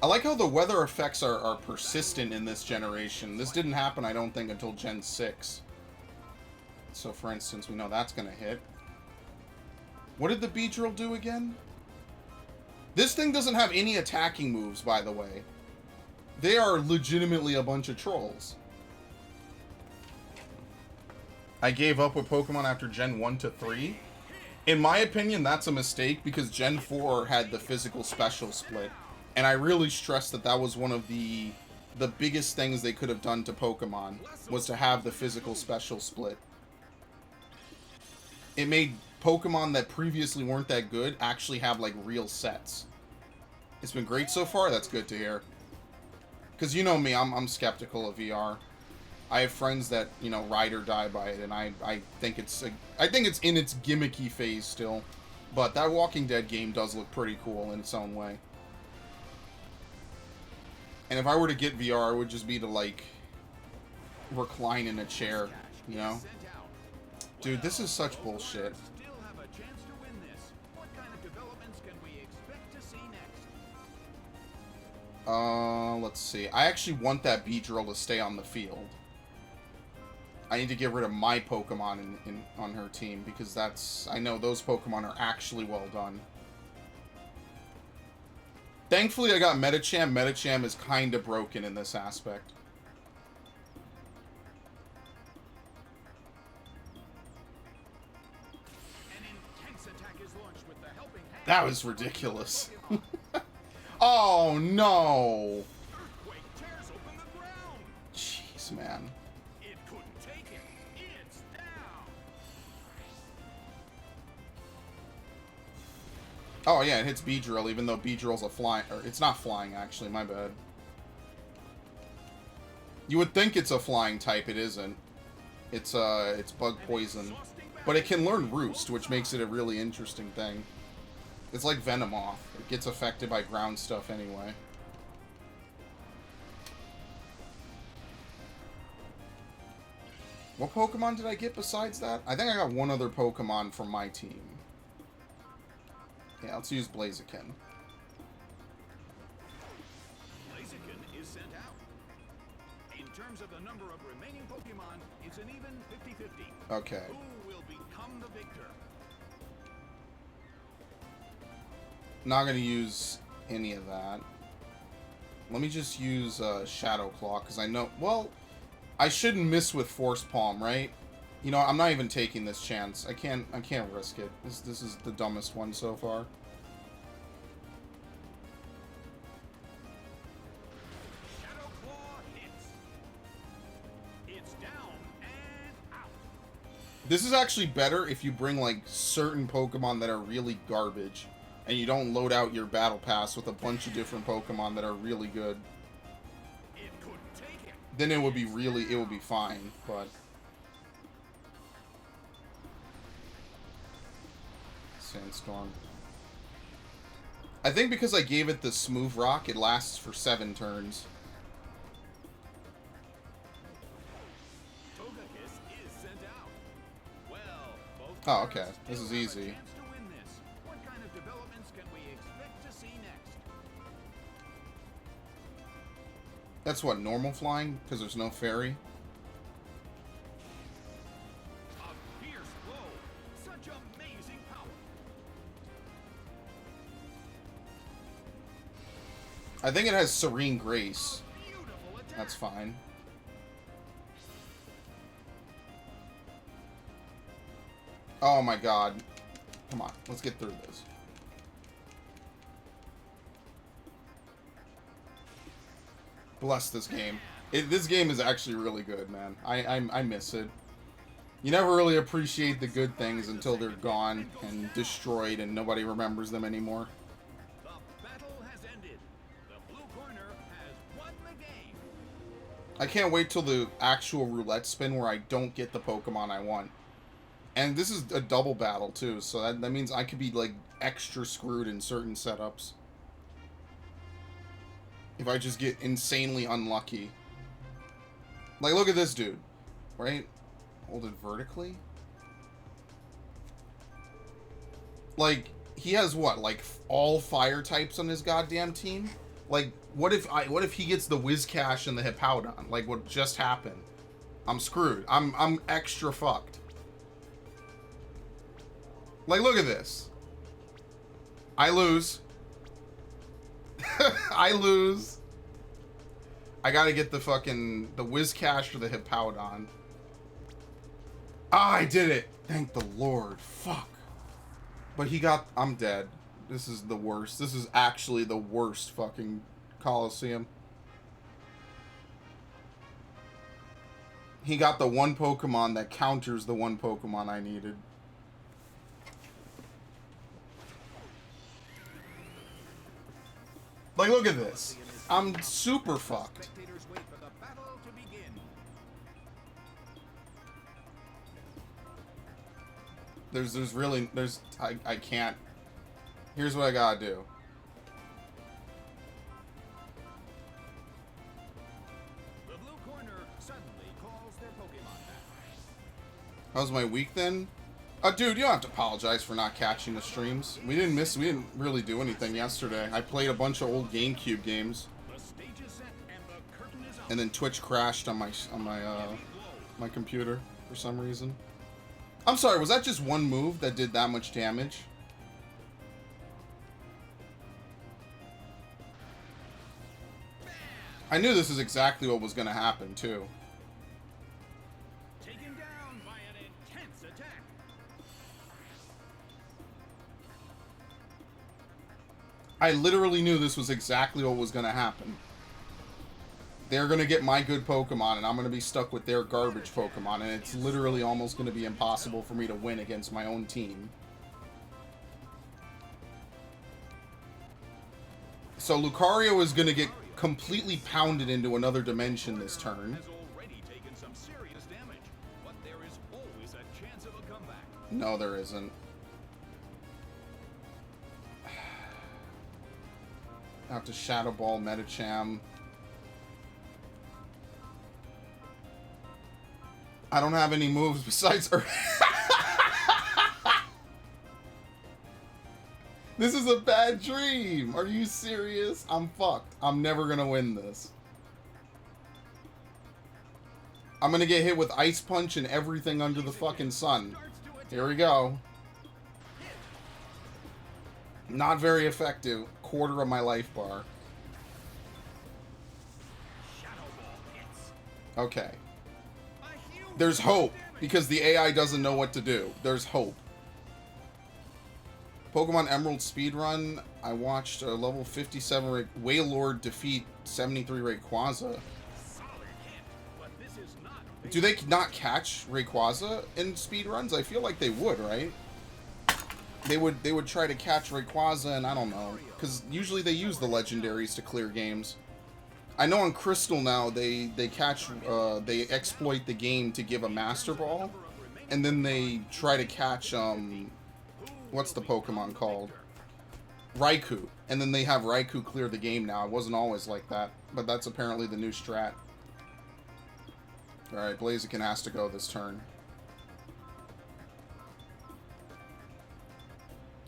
I like how the weather effects are persistent in this generation. This didn't happen, I don't think, until Gen 6. So, for instance, we know that's going to hit. What did the Beedrill do again? This thing doesn't have any attacking moves, by the way. They are legitimately a bunch of trolls. I gave up with Pokemon after Gen 1 to 3. In my opinion, that's a mistake because Gen 4 had the physical special split. And I really stress that that was one of the biggest things they could have done to Pokemon, was to have the physical special split. It made Pokemon that previously weren't that good actually have, like, real sets. It's been great so far. That's good to hear. Because you know me, I'm skeptical of VR. I have friends that, you know, ride or die by it, and I think it's in its gimmicky phase still. But that Walking Dead game does look pretty cool in its own way. And if I were to get VR, it would just be to, like, recline in a chair, you know? Dude, this is such bullshit. Let's see. I actually want that Beedrill to stay on the field. I need to get rid of my Pokemon on her team, because I know those Pokemon are actually well done. Thankfully, I got Medicham. Medicham is kind of broken in this aspect. launched with the helping hand. That was ridiculous. Oh, no. Earthquake tears open the ground. Jeez, man. It couldn't take it. It's down. Oh, yeah, it hits Beedrill, even though Beedrill's a flying... Or, it's not flying, actually. My bad. You would think it's a flying type. It isn't. It's bug poison. But it can learn Roost, which makes it a really interesting thing. It's like Venomoth. It gets affected by ground stuff anyway. What Pokemon did I get besides that? I think I got one other Pokemon from my team. Yeah, let's use Blaziken. Blaziken is sent out. In terms of the number of remaining Pokemon, it's an even 50-50. Okay. Who will become the victor? Not gonna use any of that. Let me just use Shadow Claw, because I know... Well, I shouldn't miss with Force Palm, right? You know, I'm not even taking this chance. I can't risk it. This is the dumbest one so far. Shadow Claw hits. It's down and out. This is actually better if you bring, like, certain Pokemon that are really garbage. And you don't load out your Battle Pass with a bunch of different Pokemon that are really good. It couldn't take it. Then it would be fine, but... Sandstorm. I think because I gave it the Smooth Rock, it lasts for 7 turns. Togekiss is sent out. Well, both Oh, okay. players This is still have a easy. chance to win this. What kind of developments can we expect to see next? That's what, normal flying? Because there's no fairy? A fierce blow. Such amazing power. I think it has Serene Grace. Beautiful attack. That's fine. Oh my god. Come on, let's get through this. Bless this game. This game is actually really good, man. I miss it. You never really appreciate the good things until they're gone and destroyed and nobody remembers them anymore. The battle has ended. The blue corner has won the game. I can't wait till the actual roulette spin where I don't get the Pokemon I want. And this is a double battle too, so that means I could be like extra screwed in certain setups. If I just get insanely unlucky. Like, look at this dude. Right? Hold it vertically? Like, he has what? Like, all fire types on his goddamn team? Like, what if he gets the Whiscash and the Hippowdon? Like, what just happened? I'm screwed. I'm extra fucked. Like, look at this. I lose. I lose. I gotta get the fucking... the Whiscash or the Hippowdon. Ah, I did it! Thank the Lord. Fuck. But he got... I'm dead. This is the worst. This is actually the worst fucking Coliseum. He got the one Pokemon that counters the one Pokemon I needed. Like, look at this. I'm super fucked. Spectators wait for the battle to begin. I can't. Here's what I gotta do. The blue corner suddenly calls their Pokemon back. How's my week then? Dude, you don't have to apologize for not catching the streams. We didn't really do anything yesterday. I played a bunch of old GameCube games. The stage is set and the curtain is up. And then Twitch crashed on my computer for some reason. I'm sorry, was that just one move that did that much damage? I knew this is exactly what was gonna happen too. Taken down by an intense attack. I literally knew this was exactly what was going to happen. They're going to get my good Pokemon, and I'm going to be stuck with their garbage Pokemon, and it's literally almost going to be impossible for me to win against my own team. So Lucario is going to get completely pounded into another dimension this turn. Has already taken some serious damage, but there is always a chance of a comeback. No, there isn't. I have to Shadow Ball Medicham. I don't have any moves besides Earth. This is a bad dream. Are you serious? I'm fucked. I'm never gonna win this. I'm gonna get hit with Ice Punch and everything under the fucking sun. Here we go. Not very effective. Quarter of my life bar. Okay. There's hope, because the AI doesn't know what to do. There's hope. Pokemon Emerald speedrun. I watched a level 57 rate Wailord defeat 73 Rayquaza. Do they not catch Rayquaza in speedruns? I feel like they would, right? They would try to catch Rayquaza, and I don't know, because usually they use the legendaries to clear games. I know on Crystal now they exploit the game to give a Master Ball, and then they try to catch what's the Pokemon called? Raikou, and then they have Raikou clear the game now. It wasn't always like that, but that's apparently the new strat. All right, Blaziken has to go this turn.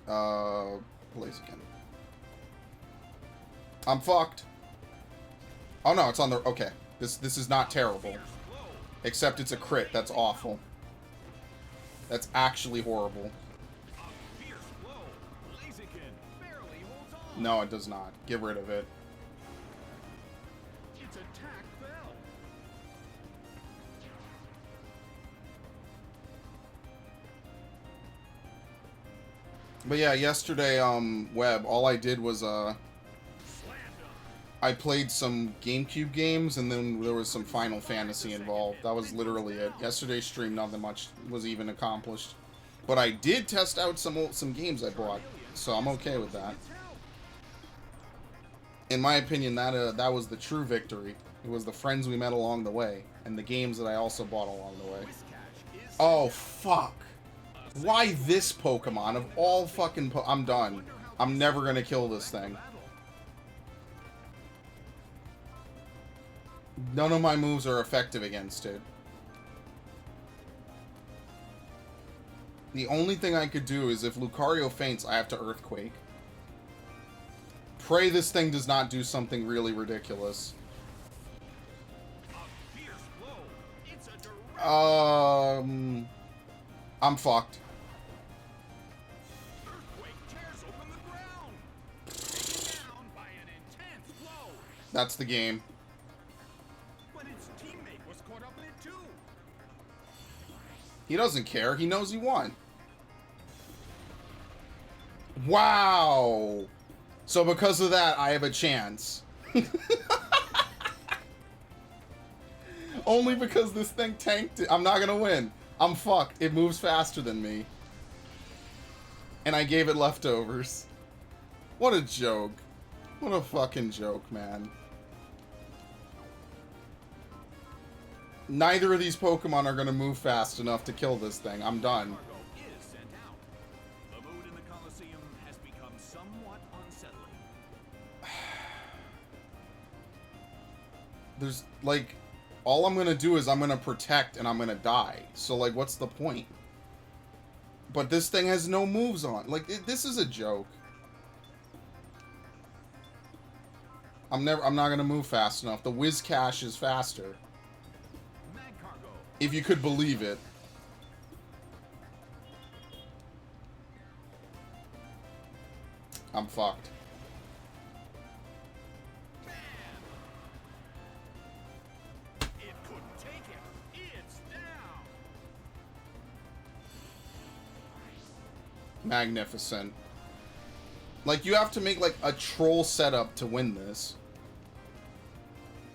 Blaziken. I'm fucked. Oh no, it's on the... Okay. This is not terrible. Except it's a crit. That's awful. That's actually horrible. No, it does not. Get rid of it. Its attack fell. But yeah, yesterday, Web, all I did was, I played some GameCube games, and then there was some Final Fantasy involved. That was literally it. Yesterday's stream, nothing much was even accomplished. But I did test out some games I bought, so I'm okay with that. In my opinion, that was the true victory. It was the friends we met along the way, and the games that I also bought along the way. Oh, fuck. Why this Pokemon? Of all fucking I'm done. I'm never gonna kill this thing. None of my moves are effective against it. The only thing I could do is if Lucario faints, I have to Earthquake. Pray this thing does not do something really ridiculous. I'm fucked. That's the game. But its teammate was caught up in it too. He doesn't care. He knows he won. Wow. So because of that, I have a chance. Only because this thing tanked it. I'm not gonna win. I'm fucked. It moves faster than me. And I gave it leftovers. What a joke. What a fucking joke, man. Neither of these Pokemon are gonna move fast enough to kill this thing. I'm done. The mood in the Colosseum has become somewhat unsettling. There's, like, all I'm gonna do is I'm gonna protect and I'm gonna die. So, like, what's the point? But this thing has no moves on. Like, this is a joke. I'm not gonna move fast enough. The Whiscash is faster. If you could believe it. I'm fucked. It couldn't take it. It's down. Magnificent. Like, you have to make, like, a troll setup to win this.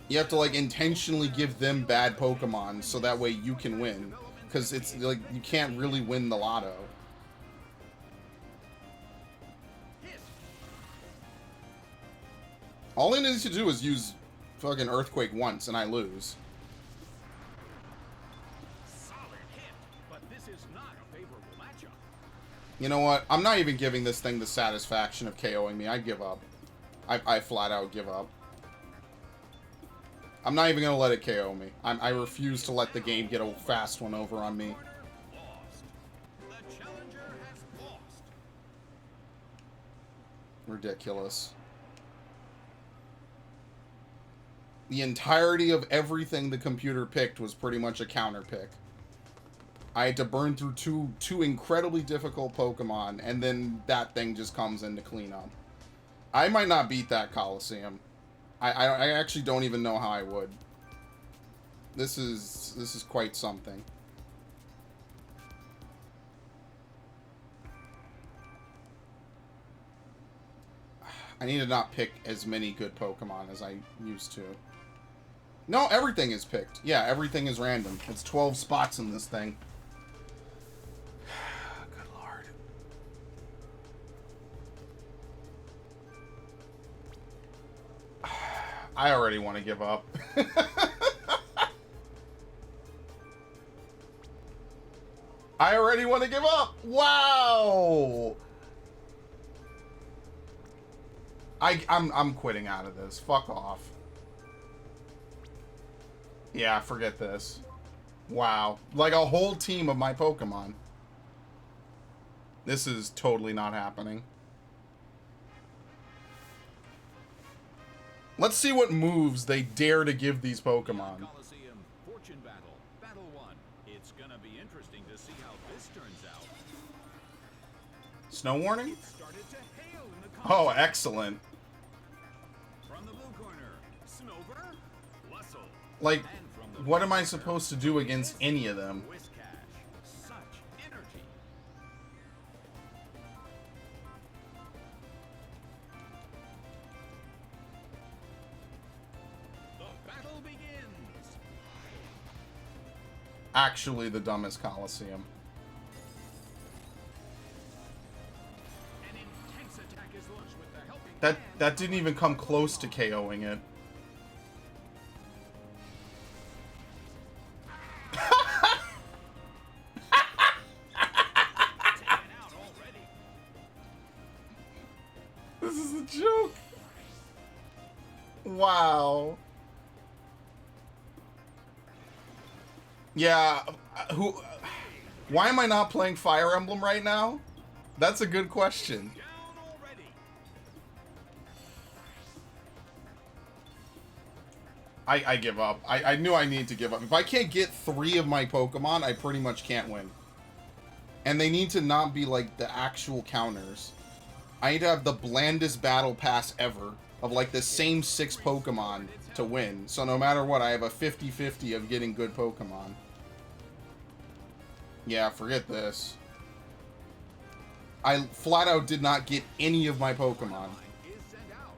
You have to, like, intentionally give them bad Pokemon so that way you can win. Because it's, like, you can't really win the lotto. All he needs to do is use fucking Earthquake once and I lose. You know what? I'm not even giving this thing the satisfaction of KOing me. I give up. I flat out give up. I'm not even going to let it KO me. I refuse to let the game get a fast one over on me. Ridiculous. The entirety of everything the computer picked was pretty much a counter pick. I had to burn through two incredibly difficult Pokemon, and then that thing just comes in to clean up. I might not beat that Coliseum. I actually don't even know how I would. This is quite something. I need to not pick as many good Pokemon as I used to. No, everything is picked. Yeah, everything is random. It's 12 spots in this thing. Good lord. I already want to give up. I already want to give up. Wow. I'm quitting out of this. Fuck off. Yeah, forget this. Wow. Like a whole team of my Pokemon. This is totally not happening. Let's see what moves they dare to give these Pokemon. Coliseum, Fortune Battle, Battle 1. It's gonna be interesting to see how this turns out. Snow warning? It started to hail in the Oh, Coliseum. excellent. From the blue corner, Snover, Lusle. Like, And from the what red am I corner, supposed to do against any of them? Whiscash. Such energy. The battle begins. Actually, the dumbest Coliseum. An intense attack is launched with the helping That didn't even come close to KOing it. taken out already. This is a joke. Wow. Yeah, who... Why am I not playing Fire Emblem right now? That's a good question. Down already. I give up. I knew I needed to give up. If I can't get 3 of my Pokemon, I pretty much can't win. And they need to not be like the actual counters. I need to have the blandest battle pass ever of like the same 6 Pokemon to win. So no matter what, I have a 50-50 of getting good Pokemon. Yeah, forget this. I flat out did not get any of my Pokemon. Is sent out.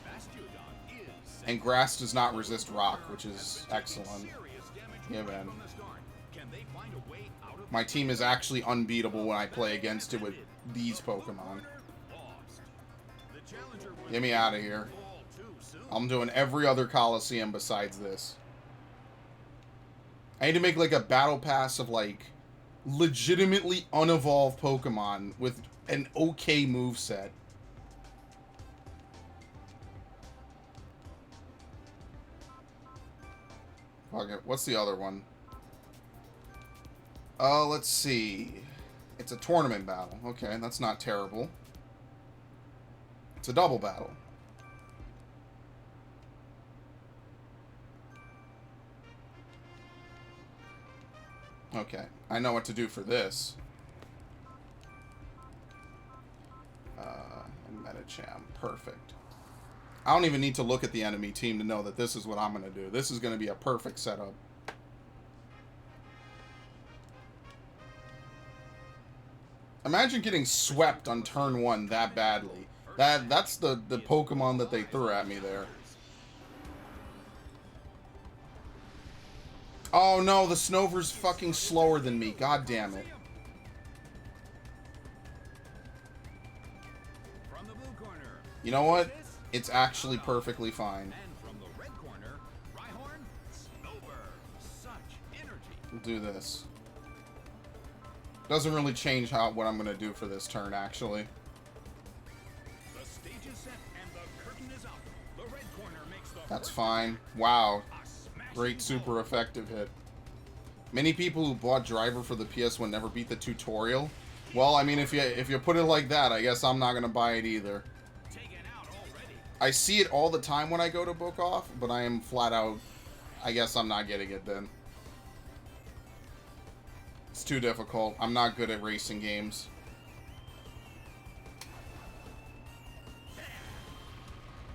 Bastiodon is sent And grass does not resist rock, which is has been taking excellent. serious damage Yeah, right man. from the start. Can they find a way out of My team is actually unbeatable when I play against it with these Pokemon. lost? The challenger was Get me out of here. all too soon. I'm doing every other Coliseum besides this. I need to make like a battle pass of like legitimately unevolved Pokemon with an okay moveset. Fuck it. What's the other one? Let's see. It's a tournament battle. Okay, that's not terrible. It's a double battle. Okay, I know what to do for this. Medicham, perfect. I don't even need to look at the enemy team to know that this is what I'm going to do. This is going to be a perfect setup. Imagine getting swept on turn 1 that badly. That's the Pokemon that they threw at me there. Oh no, the Snover's fucking slower than me. God damn it. From the blue corner, You know what? It's actually perfectly fine. and from the red corner, Rhyhorn, Snover. Such energy. We'll do this. Doesn't really change what I'm gonna do for this turn, actually. The stage is set and the curtain is up. The red corner makes the That's first fine. Wow. a smashing Great, super blow. effective hit. Many people who bought Driver for the PS1 never beat the tutorial. Well, I mean, if you put it like that, I guess I'm not gonna buy it either. Taken out already. I see it all the time when I go to book off, but I am flat out. I guess I'm not getting it then. It's too difficult. I'm not good at racing games.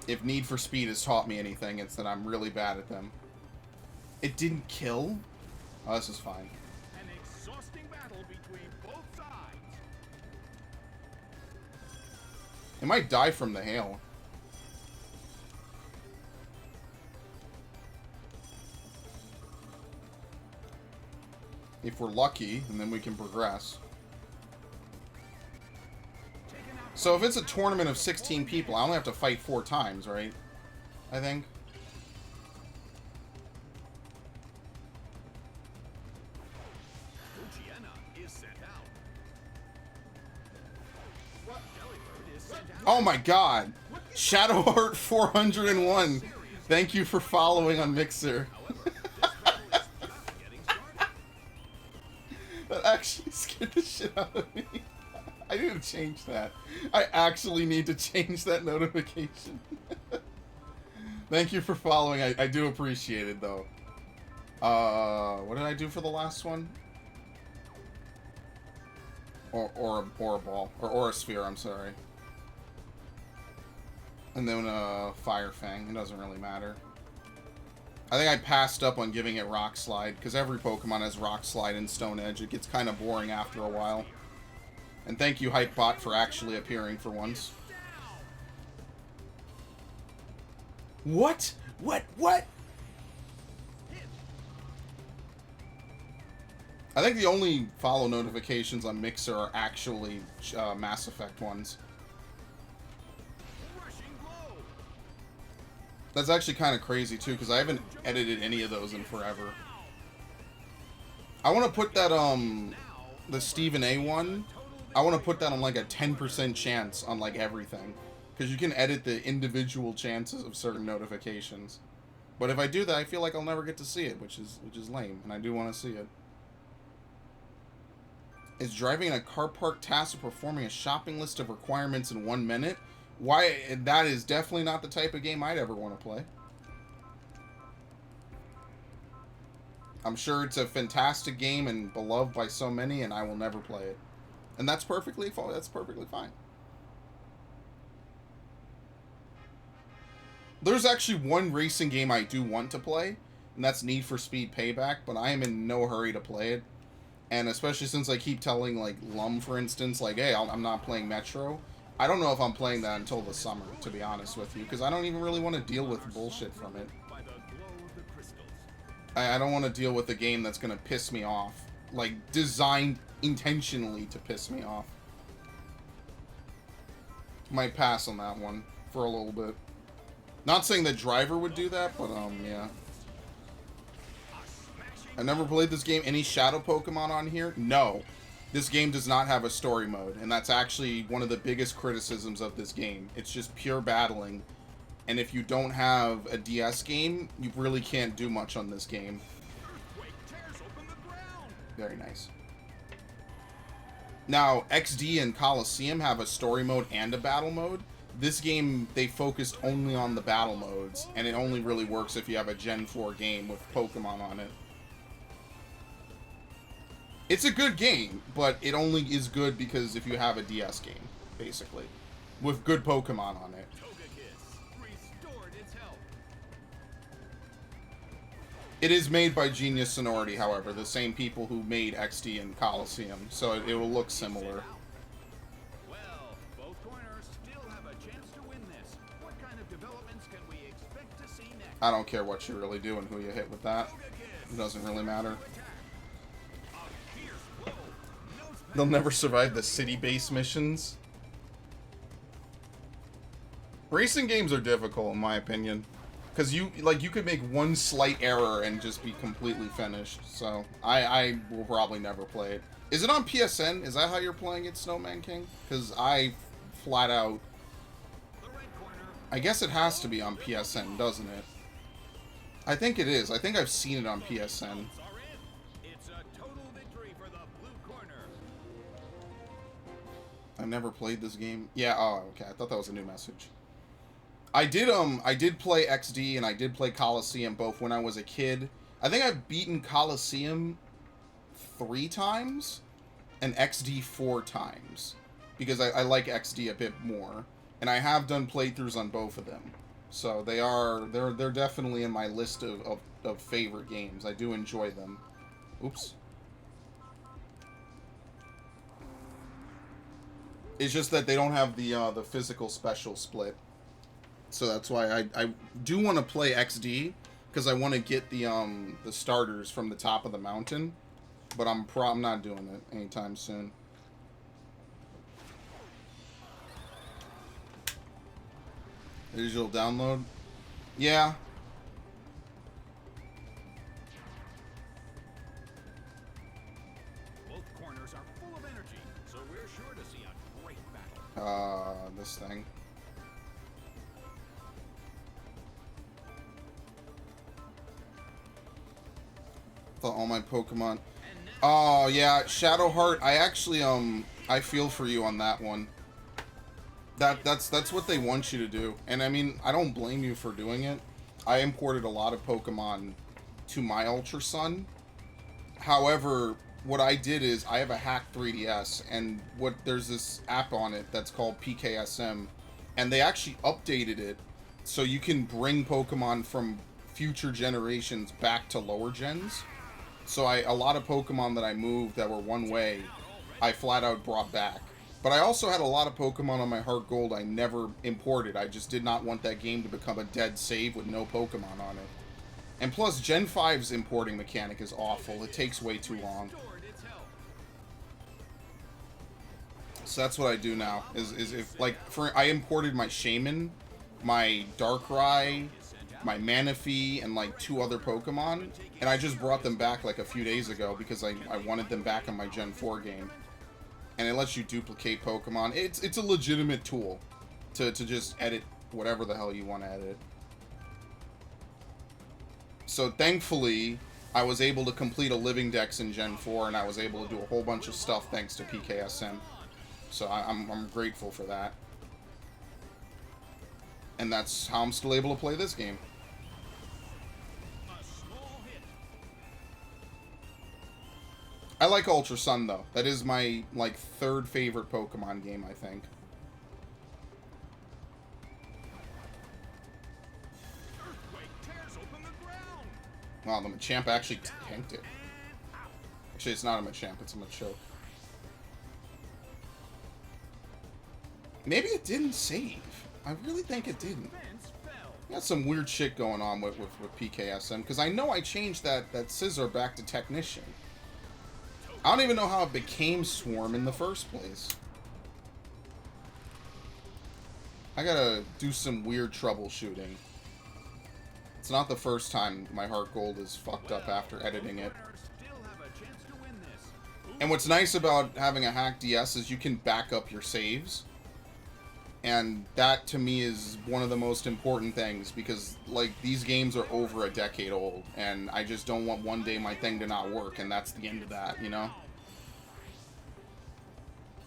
If Need for Speed has taught me anything, it's that I'm really bad at them. It didn't kill? Oh, this is fine. An exhausting battle between both sides. It might die from the hail. If we're lucky, and then we can progress. Taken out. So if it's a tournament of 16 people, I only have to fight 4 times, right? I think. Luciana is sent out. Delibird is sent out. Oh my god! Shadowheart 401! Thank you for following on Mixer. However, this battle is just getting started. That actually scared the shit out of me. I need to change that. I actually need to change that notification. Thank you for following. I do appreciate it, though. What did I do for the last one? Or a ball. Or a sphere, I'm sorry. And then Fire Fang. It doesn't really matter. I think I passed up on giving it Rock Slide, because every Pokemon has Rock Slide and Stone Edge. It gets kind of boring after a while. And thank you, Hypebot, for actually appearing for once. What? What? I think the only follow notifications on Mixer are actually Mass Effect ones. Rushing blow. That's actually kind of crazy, too, because I haven't edited any of those in forever. I want to put that, the Stephen A one, I want to put that on, like, a 10% chance on, like, everything. Because you can edit the individual chances of certain notifications. But if I do that, I feel like I'll never get to see it, which is lame, and I do want to see it. Is driving in a car park task of performing a shopping list of requirements in 1 minute? Why, that is definitely not the type of game I'd ever want to play. I'm sure it's a fantastic game and beloved by so many, and I will never play it. And that's perfectly fine. That's perfectly fine. There's actually one racing game I do want to play, and that's Need for Speed Payback, but I am in no hurry to play it. And especially since I keep telling, like, Lum, for instance, like, hey, I'm not playing Metro. I don't know if I'm playing that until the summer, to be honest with you, because I don't even really want to deal with bullshit from it. By the glow of the crystals. I don't want to deal with a game that's going to piss me off. Like, designed intentionally to piss me off. Might pass on that one for a little bit. Not saying that Driver would do that, but, yeah. I never played this game. Any Shadow Pokemon on here? No. This game does not have a story mode, and that's actually one of the biggest criticisms of this game. It's just pure battling, and if you don't have a DS game, you really can't do much on this game. Earthquake tears open the ground. Very nice. Now, XD and Coliseum have a story mode and a battle mode. This game, they focused only on the battle modes, and it only really works if you have a Gen 4 game with Pokemon on it. It's a good game, but it only is good because if you have a DS game, basically. With good Pokemon on it. Togekiss restored its health. It is made by Genius Sonority, however, the same people who made XD and Coliseum, so it will look similar. I don't care what you really do and who you hit with that. It doesn't really matter. They'll never survive the city-based missions. Racing games are difficult, in my opinion. Because you could make one slight error and just be completely finished. So, I will probably never play it. Is it on PSN? Is that how you're playing it, Snowman King? Because I flat out... I guess it has to be on PSN, doesn't it? I think it is. I think I've seen it on PSN. I've never played this game. Yeah, oh, okay. I thought that was a new message. I did play XD and I did play Coliseum both when I was a kid. I think I've beaten Coliseum 3 times and XD 4 times because I like XD a bit more, and I have done playthroughs on both of them. So they're definitely in my list of favorite games. I do enjoy them. Oops. It's just that they don't have the physical special split. So that's why I do want to play XD, because I want to get the starters from the top of the mountain, but I'm not doing it anytime soon. Digital download? Yeah. Both corners are full of energy, so we're sure to see a great battle. This thing. Thought all my Pokemon. Oh yeah, Shadowheart. I actually I feel for you on that one. That's what they want you to do, and I mean I don't blame you for doing it. I imported a lot of Pokemon to my Ultra Sun. However, what I did is I have a hacked 3DS, and there's this app on it that's called PKSM, and they actually updated it so you can bring Pokemon from future generations back to lower gens. So a lot of Pokemon that I moved that were one way, I flat out brought back. But I also had a lot of Pokemon on my Heart Gold I never imported. I just did not want that game to become a dead save with no Pokemon on it. And plus, Gen 5's importing mechanic is awful. It takes way too long. So that's what I do now. Is if like I imported my Shaman, my Darkrai, my Manaphy, and like 2 other Pokemon, and I just brought them back like a few days ago because I wanted them back in my Gen 4 game. And it lets you duplicate Pokemon. It's a legitimate tool to just edit whatever the hell you want to edit. So thankfully, I was able to complete a Living Dex in Gen 4, and I was able to do a whole bunch of stuff thanks to PKSM. So I'm grateful for that. And that's how I'm still able to play this game. I like Ultra Sun, though. That is my, like, 3rd favorite Pokemon game, I think. Wow, the Machamp actually tanked it. Actually, it's not a Machamp, it's a Machoke. Maybe it didn't save. I really think it didn't. Got some weird shit going on with PKSM, because I know I changed that Scizor back to Technician. I don't even know how it became Swarm in the first place. I gotta do some weird troubleshooting. It's not the first time my Heart Gold is fucked up after editing it. And what's nice about having a hacked DS is you can back up your saves. And that, to me, is one of the most important things, because, like, these games are over a decade old, and I just don't want one day my thing to not work, and that's the end of that, you know?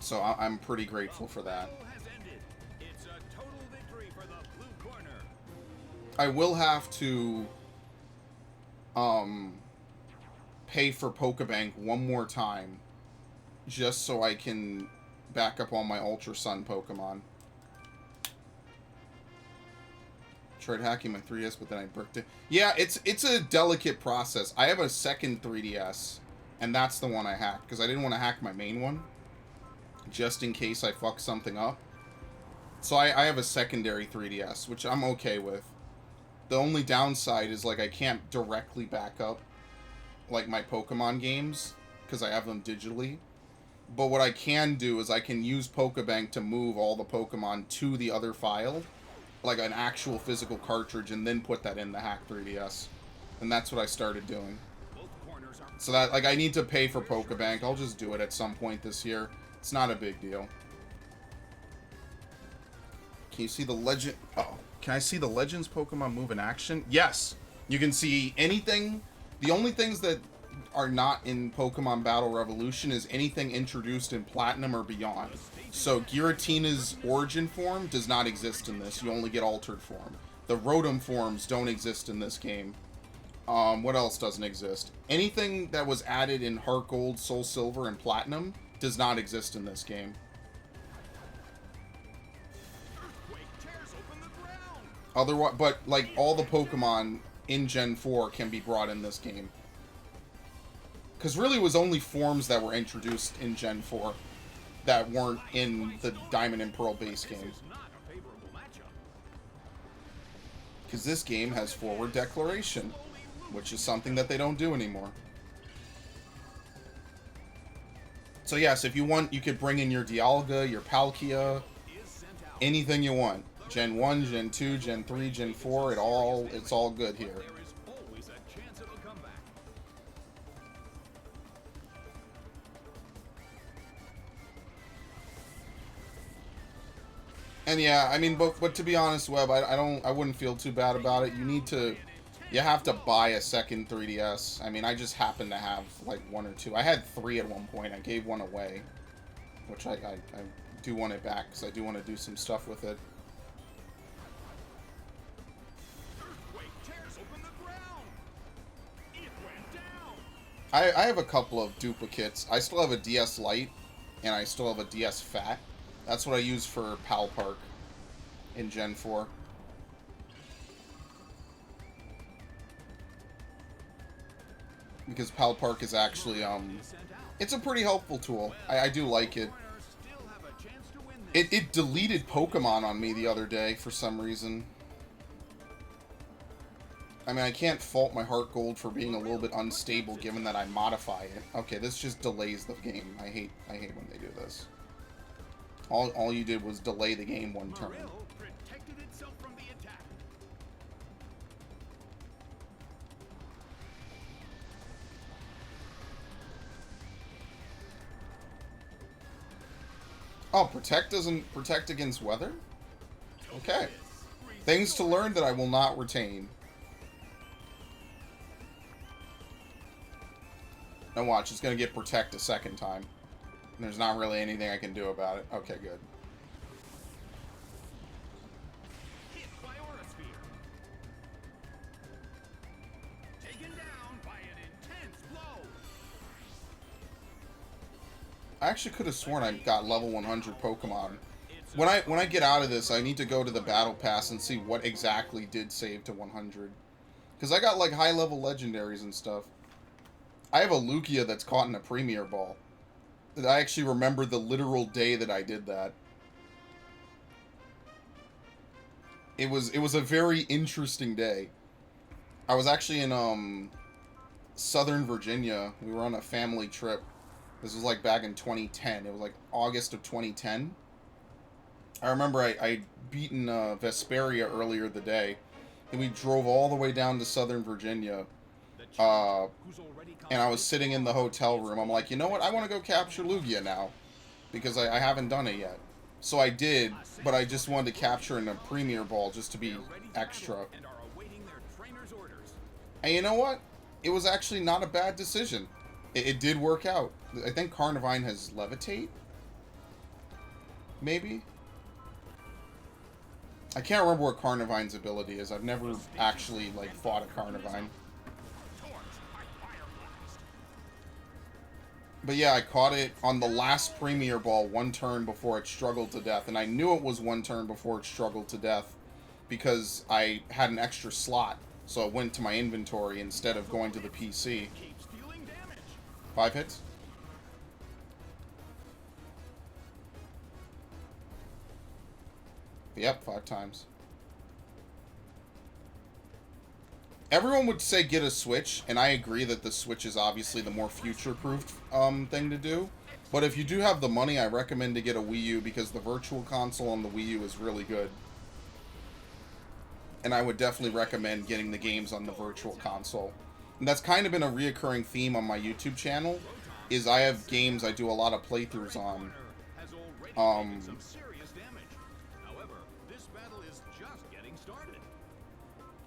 So I'm pretty grateful for that. I will have to pay for Pokebank one more time, just so I can back up all my Ultra Sun Pokemon. Tried hacking my 3DS, but then I bricked it. Yeah, it's a delicate process. I have a second 3DS, and that's the one I hacked, because I didn't want to hack my main one, just in case I fuck something up. So I have a secondary 3DS, which I'm okay with. The only downside is, like, I can't directly back up, like, my Pokemon games, because I have them digitally. But what I can do is I can use Pokebank to move all the Pokemon to the other file, like an actual physical cartridge, and then put that in the Hack 3DS. And that's what I started doing. So that, like, I need to pay for Pokebank. I'll just do it at some point this year. It's not a big deal. Can you see the legend? Oh, can I see the Legends Pokemon move in action? Yes. You can see anything. The only things that are not in Pokemon Battle Revolution is anything introduced in Platinum or beyond. So Giratina's origin form does not exist in this. You only get altered form. The Rotom forms don't exist in this game. What else doesn't exist? Anything that was added in Heart Gold, Soul Silver, and Platinum does not exist in this game. Otherwise, but like all the Pokemon in Gen 4 can be brought in this game. Because really it was only forms that were introduced in Gen 4 that weren't in the Diamond and Pearl base game. Because this game has forward declaration, which is something that they don't do anymore. So yes, if you want, you could bring in your Dialga, your Palkia, anything you want. Gen 1, Gen 2, Gen 3, Gen 4, it's all good here. And yeah, I mean, but to be honest, Webb, I wouldn't feel too bad about it. You have to buy a second 3DS. I mean, I just happen to have like one or two. I had 3 at one point. I gave one away, which I do want it back because I do want to do some stuff with it. I have a couple of duplicates. I still have a DS Lite, and I still have a DS Fat. That's what I use for Pal Park in Gen 4. Because Pal Park is actually, it's a pretty helpful tool. I do like it. It deleted Pokemon on me the other day for some reason. I mean, I can't fault my Heart Gold for being a little bit unstable given that I modify it. Okay, this just delays the game. I hate when they do this. All you did was delay the game one turn. Oh, Protect doesn't protect against weather? Okay. Things to learn that I will not retain. Now watch, it's going to get Protect a second time. And there's not really anything I can do about it. Okay, good. I actually could have sworn I got level 100 Pokemon. When I get out of this, I need to go to the Battle Pass and see what exactly did save to 100. Because I got like high level legendaries and stuff. I have a Lugia that's caught in a Premier Ball. I actually remember the literal day that I did that. It was a very interesting day. I was actually in Southern Virginia. We were on a family trip. This was like back in 2010. It was like August of 2010. I remember I'd beaten Vesperia earlier the day. And we drove all the way down to Southern Virginia. And I was sitting in the hotel room. I'm like, you know what? I want to go capture Lugia now. Because I haven't done it yet. So I did, but I just wanted to capture in a Premier Ball just to be extra. And you know what? It was actually not a bad decision. It did work out. I think Carnivine has Levitate? Maybe? I can't remember what Carnivine's ability is. I've never actually, like, fought a Carnivine. But yeah, I caught it on the last Premier Ball one turn before it struggled to death. And I knew it was one turn before it struggled to death because I had an extra slot. So it went to my inventory instead of going to the PC. 5 hits? Yep, 5 times. Everyone would say get a Switch, and I agree that the Switch is obviously the more future-proofed thing to do. But if you do have the money, I recommend to get a Wii U because the Virtual Console on the Wii U is really good. And I would definitely recommend getting the games on the Virtual Console. And that's kind of been a reoccurring theme on my YouTube channel, is I have games I do a lot of playthroughs on.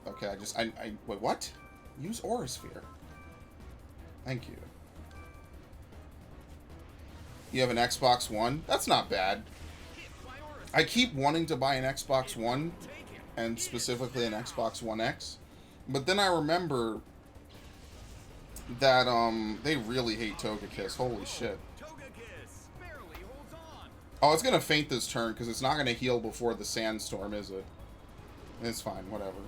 Okay, wait, what? Use Aura Sphere. Thank you. You have an Xbox One? That's not bad. I keep wanting to buy an Xbox One, and specifically an Xbox One X. But then I remember that, they really hate Togekiss. Holy shit. Oh, it's gonna faint this turn, because it's not gonna heal before the Sandstorm, is it? It's fine, whatever.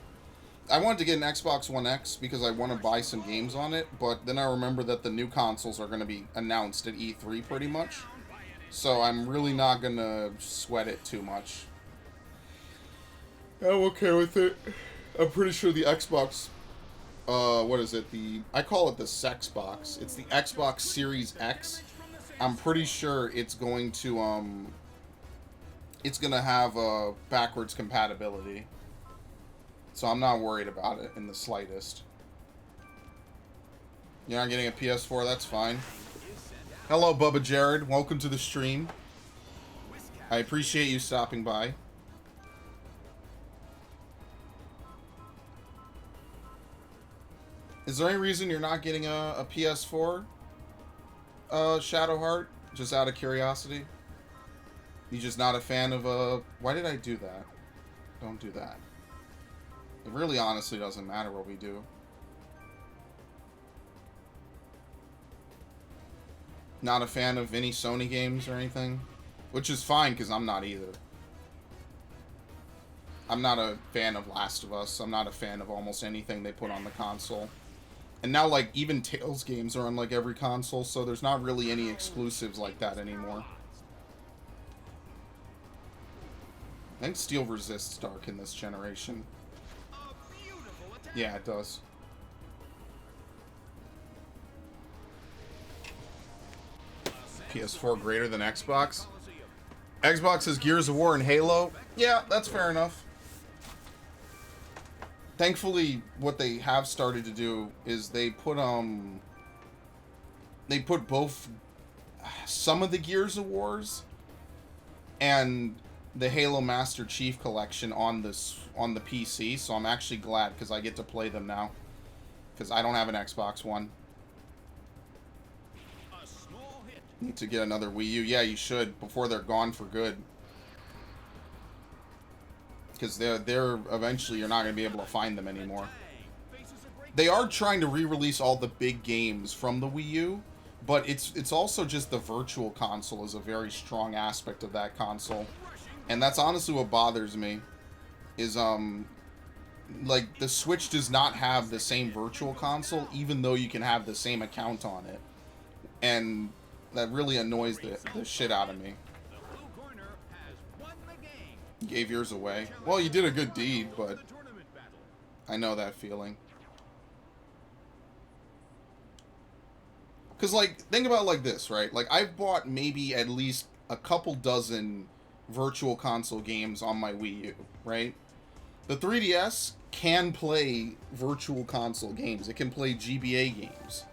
I wanted to get an Xbox One X because I want to buy some games on it, but then I remember that the new consoles are going to be announced at E3 pretty much. So I'm really not going to sweat it too much. I'm okay with it. I'm pretty sure the Xbox, what is it? I call it the Sex Box. It's the Xbox Series X. I'm pretty sure it's going to have backwards compatibility. So I'm not worried about it in the slightest. You're not getting a PS4, that's fine. Hello, Bubba Jared. Welcome to the stream. I appreciate you stopping by. Is there any reason you're not getting a PS4, Shadowheart? Just out of curiosity? You just not a fan of Why did I do that? Don't do that. It really honestly doesn't matter what we do. Not a fan of any Sony games or anything? Which is fine, because I'm not either. I'm not a fan of Last of Us. I'm not a fan of almost anything they put on the console. And now, like, even Tales games are on, like, every console, so there's not really any exclusives like that anymore. I think Steel resists Dark in this generation. Yeah, it does. PS4 greater than Xbox? Xbox has Gears of War and Halo? Yeah, that's fair enough. Thankfully, what they have started to do is they put both some of the Gears of Wars and the Halo Master Chief Collection on the PC, so I'm actually glad because I get to play them now. Because I don't have an Xbox One. Need to get another Wii U. Yeah, you should before they're gone for good. Because they're eventually you're not going to be able to find them anymore. They are trying to re-release all the big games from the Wii U, but it's also just the Virtual Console is a very strong aspect of that console. And that's honestly what bothers me, is, like, the Switch does not have the same Virtual Console, even though you can have the same account on it. And that really annoys the shit out of me. You gave yours away. Well, you did a good deed, but I know that feeling. Because, like, think about it like this, right? Like, I've bought maybe at least a couple dozen Virtual Console games on my Wii U, right? The 3DS can play Virtual Console games. It can play GBA games.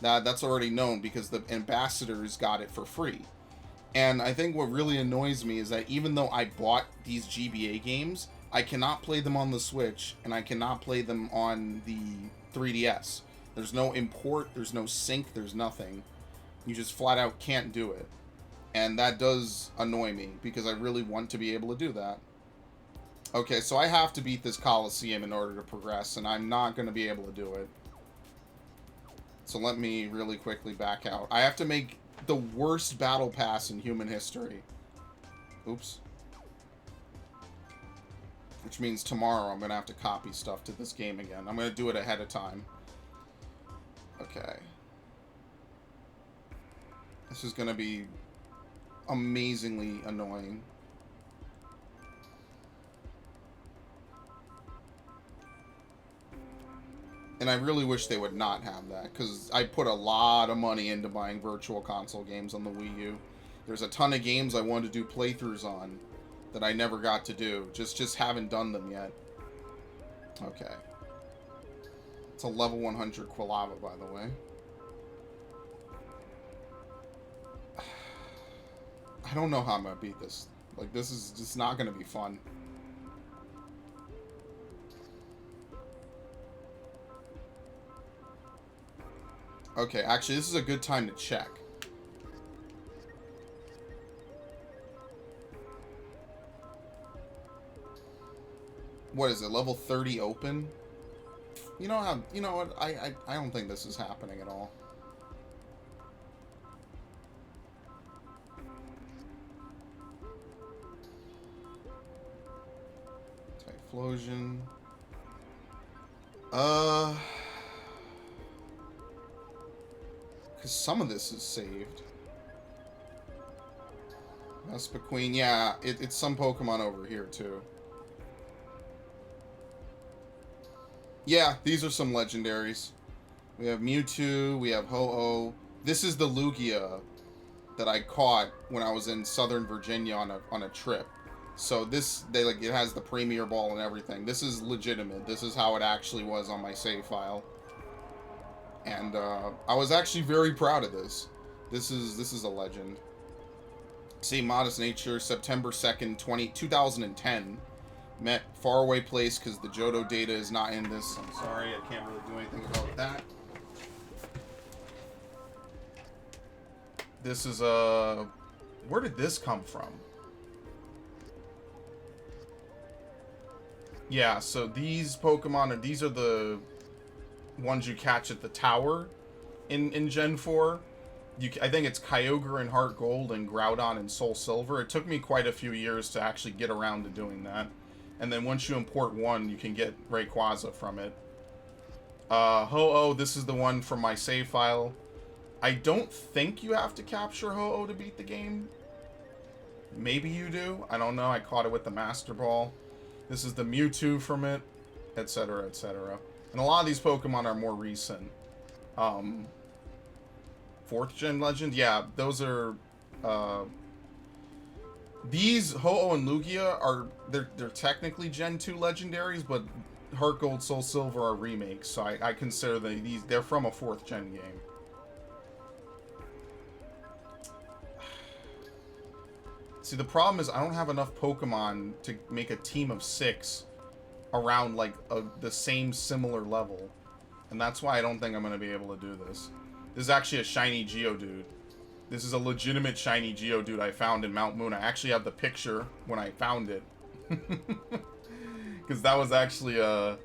That's already known because the ambassadors got it for free. And I think what really annoys me is that even though I bought these GBA games, I cannot play them on the Switch, and I cannot play them on the 3DS. There's no import, there's no sync, there's nothing. You just flat out can't do it. And that does annoy me, because I really want to be able to do that. Okay, so I have to beat this Coliseum in order to progress, and I'm not going to be able to do it. So let me really quickly back out. I have to make the worst battle pass in human history. Oops. Which means tomorrow I'm going to have to copy stuff to this game again. I'm going to do it ahead of time. Okay. This is going to be amazingly annoying. And I really wish they would not have that, because I put a lot of money into buying virtual console games on the Wii U. There's a ton of games I wanted to do playthroughs on that I never got to do. Just haven't done them yet. Okay. It's a level 100 Quilava, by the way. I don't know how I'm gonna beat this. Like, this is just not gonna be fun. Okay, actually, this is a good time to check. What is it? Level 30 open? You know how? You know what? I don't think this is happening at all. Typhlosion. Because some of this is saved. Vespiquen, yeah, it's some Pokemon over here too. Yeah, these are some legendaries. We have Mewtwo, we have Ho-Oh. This is the Lugia that I caught when I was in Southern Virginia on a trip. So this, it has the Premier Ball and everything. This is legitimate. This is how it actually was on my save file. And I was actually very proud of this. This is a legend. See, Modest Nature, September 2nd, 2010. Met faraway place because the Johto data is not in this. I'm sorry, I can't really do anything about that. This is where did this come from? Yeah, so these Pokemon these are the ones you catch at the tower in Gen 4. I think it's Kyogre in Heart Gold and Groudon in Soul Silver. It took me quite a few years to actually get around to doing that. And then once you import one, you can get Rayquaza from it. Ho-Oh, this is the one from my save file. I don't think you have to capture Ho-Oh to beat the game. Maybe you do. I don't know. I caught it with the Master Ball. This is the Mewtwo from it, etc., etc. And a lot of these Pokemon are more recent. 4th gen legend? Yeah, those are these Ho-Oh and Lugia are they're technically Gen 2 legendaries, but Heart Gold, Soul Silver are remakes, so I consider they're from a 4th gen game. See, the problem is I don't have enough Pokemon to make a team of 6 around like the same similar level. And that's why I don't think I'm going to be able to do this. This is actually a shiny Geodude. This is a legitimate shiny Geodude I found in Mount Moon. I actually have the picture when I found it. Because that was actually a...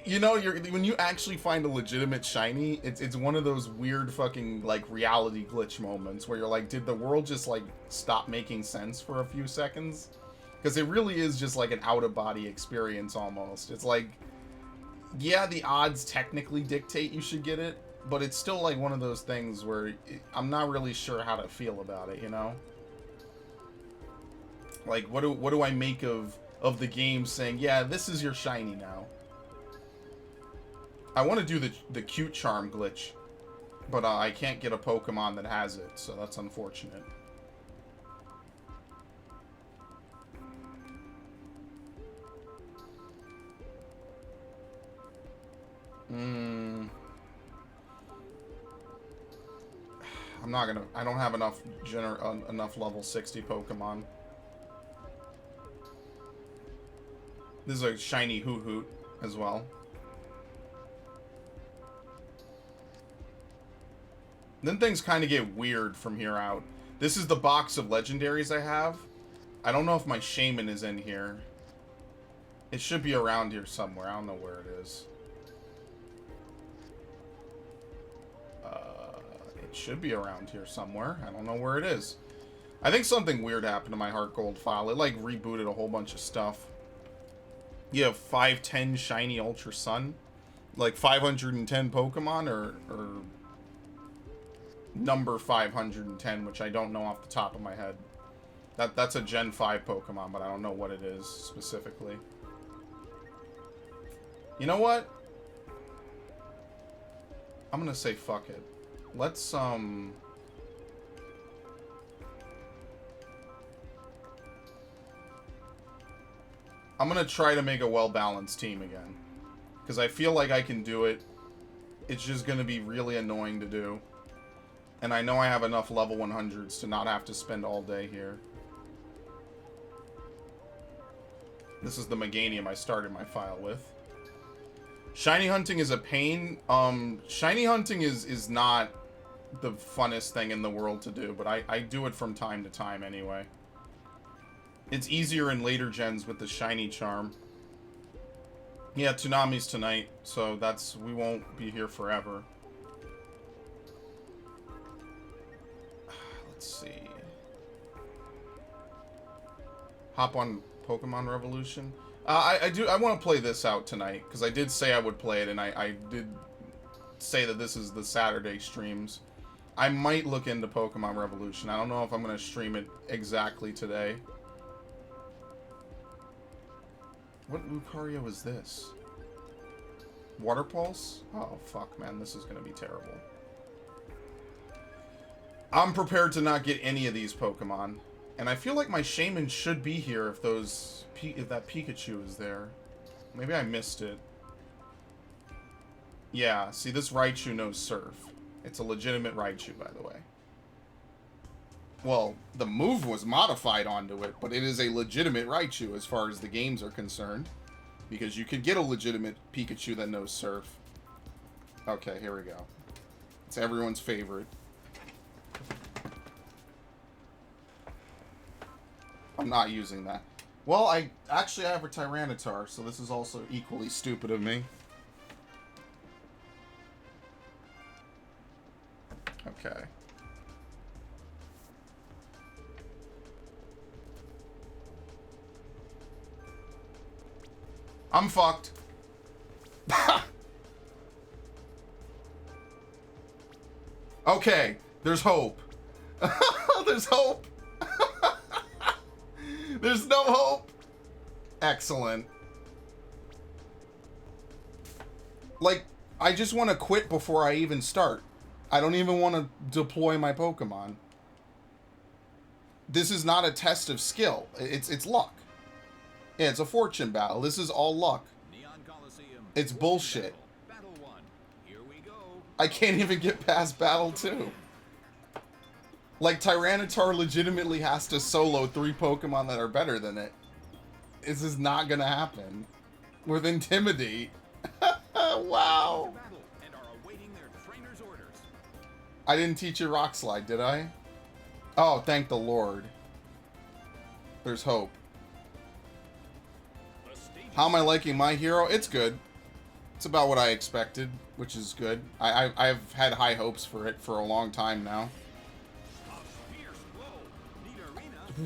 You know, when you actually find a legitimate shiny, it's one of those weird fucking, like, reality glitch moments where you're like, did the world just, like, stop making sense for a few seconds? Because it really is just, like, an out-of-body experience, almost. It's like, yeah, the odds technically dictate you should get it, but it's still, like, one of those things where I'm not really sure how to feel about it, you know? Like, what do I make of the game saying, yeah, this is your shiny now? I want to do the cute charm glitch, but I can't get a Pokemon that has it, so that's unfortunate. I'm not gonna. I don't have enough enough level 60 Pokemon. This is a shiny Hoot as well. Then things kind of get weird from here out. This is the box of legendaries I have. I don't know if my Shaman is in here. It should be around here somewhere. I don't know where it is. It should be around here somewhere. I don't know where it is. I think something weird happened to my Heart Gold file. It, like, rebooted a whole bunch of stuff. You have 510 shiny Ultra Sun. Like, 510 Pokemon, or number 510, which I don't know off the top of my head. That's a Gen 5 Pokemon, but I don't know what it is specifically. You know what? I'm gonna say fuck it. Let's, I'm gonna try to make a well-balanced team again. Because I feel like I can do it. It's just gonna be really annoying to do. And I know I have enough level 100s to not have to spend all day here. This is the Meganium I started my file with. Shiny hunting is a pain. Shiny hunting is not the funnest thing in the world to do, but I do it from time to time anyway. It's easier in later gens with the shiny charm. Yeah, Toonami's tonight, so we won't be here forever. Let's see. Hop on Pokemon Revolution. I want to play this out tonight, because I did say I would play it, and I did say that this is the Saturday streams. I might look into Pokemon Revolution. I don't know if I'm going to stream it exactly today. What Lucario is this? Water Pulse? Oh, fuck, man. This is going to be terrible. I'm prepared to not get any of these Pokemon. And I feel like my Shaman should be here if that Pikachu is there. Maybe I missed it. Yeah, see, this Raichu knows Surf. It's a legitimate Raichu, by the way. Well, the move was modified onto it, but it is a legitimate Raichu as far as the games are concerned. Because you could get a legitimate Pikachu that knows Surf. Okay, here we go. It's everyone's favorite. I'm not using that. Well, I have a Tyranitar, so this is also equally stupid of me. Okay. I'm fucked. Okay, there's hope. There's hope. There's no hope. Excellent. Like, I just want to quit before I even start. I don't even want to deploy my Pokemon. This is not a test of skill. It's luck. Yeah, it's a fortune battle. This is all luck. It's bullshit. Battle 1. Here we go. I can't even get past Battle 2. Like, Tyranitar legitimately has to solo 3 Pokemon that are better than it. This is not gonna happen. With Intimidate. Wow. And are awaiting their trainer's orders. I didn't teach you Rock Slide, did I? Oh, thank the Lord. There's hope. How am I liking my hero? It's good. It's about what I expected, which is good. I've had high hopes for it for a long time now.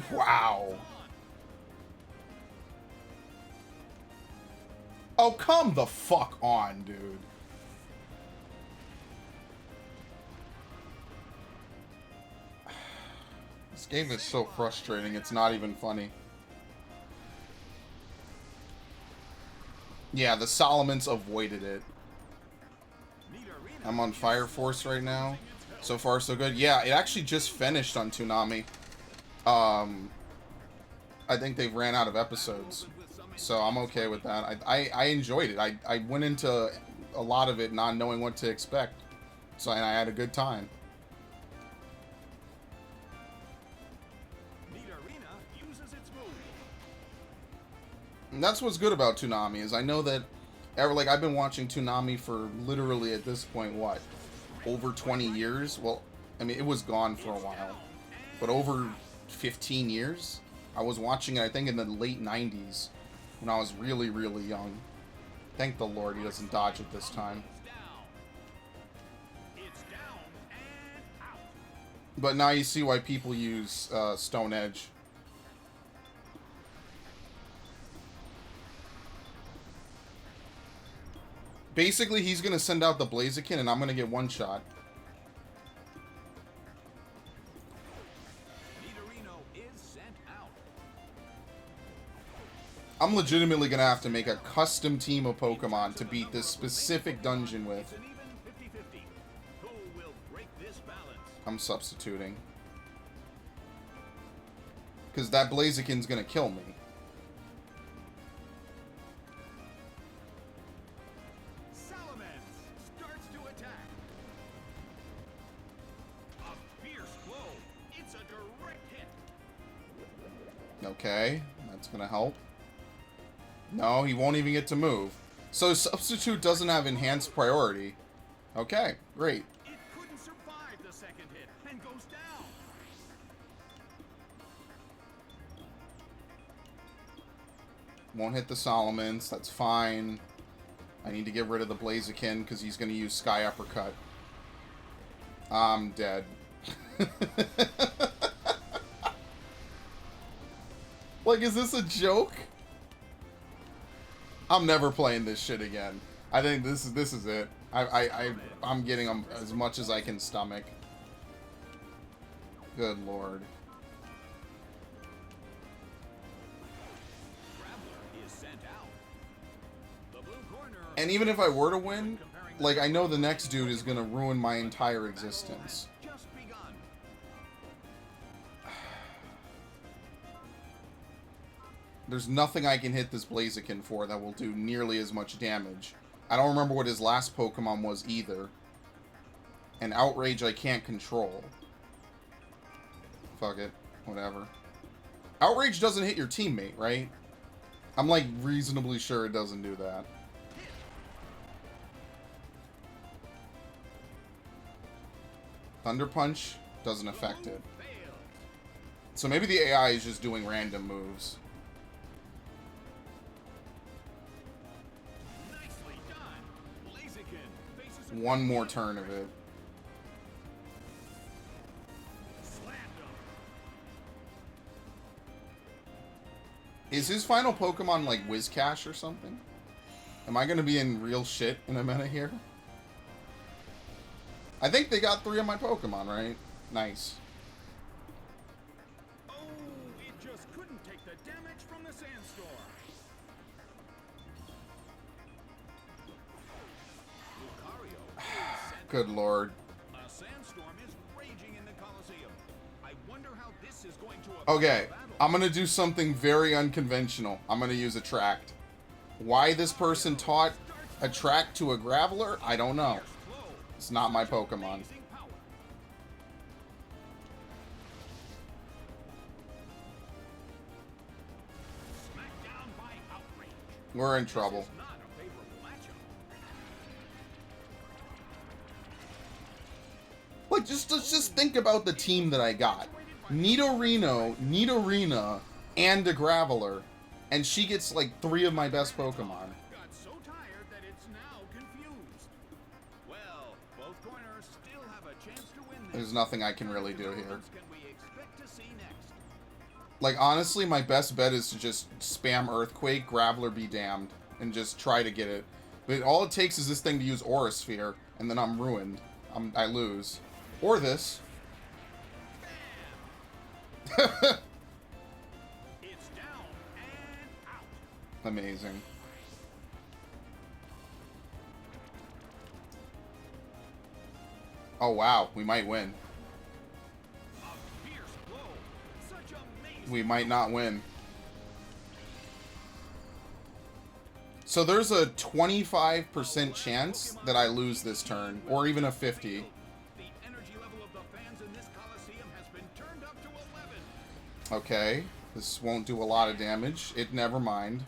Wow. Oh, come the fuck on, dude. This game is so frustrating, it's not even funny. Yeah, the Solomons avoided it. I'm on Fire Force right now. So far, so good. Yeah, it actually just finished on Toonami. I think they've ran out of episodes. So I'm okay with that. I enjoyed it. I went into a lot of it not knowing what to expect. So and I had a good time. And that's what's good about Toonami, is I know that I've been watching Toonami for literally at this point, what? Over 20 years? Well, I mean, it was gone for a while. But over 15 years? I was watching it, I think, in the late 90s. When I was really, really young. Thank the Lord he doesn't dodge it this time. But now you see why people use Stone Edge. Basically, he's going to send out the Blaziken, and I'm going to get one shot. I'm legitimately going to have to make a custom team of Pokemon to beat this specific dungeon with. I'm substituting. Because that Blaziken's gonna kill me. Salamence starts to attack. A fierce blow. It's a direct hit. Okay, that's gonna help. No, he won't even get to move. So substitute doesn't have enhanced priority. Okay, great. It couldn't survive the second hit and goes down. Won't hit the Salamence, that's fine. I need to get rid of the Blaziken because he's gonna use Sky Uppercut. I'm dead. Like, is this a joke? I'm never playing this shit again. I think this is it. I'm getting them as much as I can stomach. Good lord. Graveler is sent out. The blue corner. And even if I were to win, like, I know the next dude is gonna ruin my entire existence. Just begun. There's nothing I can hit this Blaziken for that will do nearly as much damage. I don't remember what his last Pokemon was either. And Outrage I can't control. Fuck it. Whatever. Outrage doesn't hit your teammate, right? I'm like reasonably sure it doesn't do that. Thunder Punch doesn't affect it. So maybe the AI is just doing random moves. Nicely done. Blaziken faces a One more turn of it. slammed him. Is his final Pokemon like Whiscash or something? Am I gonna be in real shit in a minute here? I think they got 3 of my Pokemon, right? Nice. Oh, it just couldn't take the damage from the sandstorm. Lucario is sent. Good lord. A sandstorm is raging in the Colosseum. I wonder how this is going to affect Okay, the battle. I'm gonna do something very unconventional. I'm gonna use Attract. Why this person taught Attract to a Graveler, I don't know. Fierce blow. It's not my Such Pokemon. amazing power. Smacked down by Outrage. We're in trouble. This is not a favorable matchup. Like, just think about the team that I got. Nidorino, Nidorina, and a Graveler. And she gets like 3 of my best Pokemon. Got so tired that it's now confused. Well, both corners still have a chance to win this. There's nothing I can really do here. What can we expect to see next? Like, honestly, my best bet is to just spam Earthquake, Graveler be damned, and just try to get it. But all it takes is this thing to use Aura Sphere, and then I'm ruined. I lose. Or this. It's down and out. Amazing. Oh, wow. We might win. A fierce blow. Such amazing. We might not win. So there's a 25% chance that I lose this turn, or even a 50. The energy level of the fans in this Coliseum has been turned up to 11. Okay, this won't do a lot of damage. Never mind.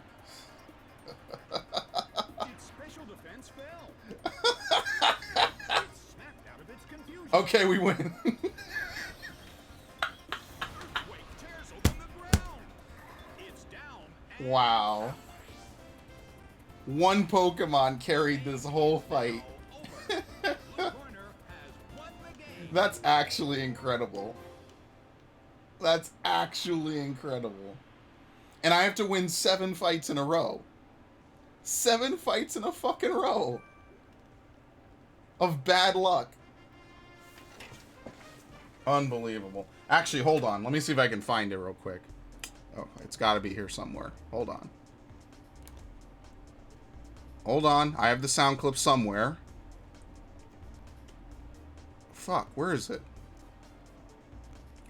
Its special defense fell. It snapped out of its confusion. Okay, we win. Earthquake tears open the ground. It's down and Wow. One Pokemon carried this whole fight. over. Blue corner has won the game. That's actually incredible. That's actually incredible. And I have to win 7 fights in a row. 7 fights in a fucking row. Of bad luck. Unbelievable. Actually, hold on. Let me see if I can find it real quick. Oh, it's got to be here somewhere. Hold on. Hold on. I have the sound clip somewhere. Fuck, where is it?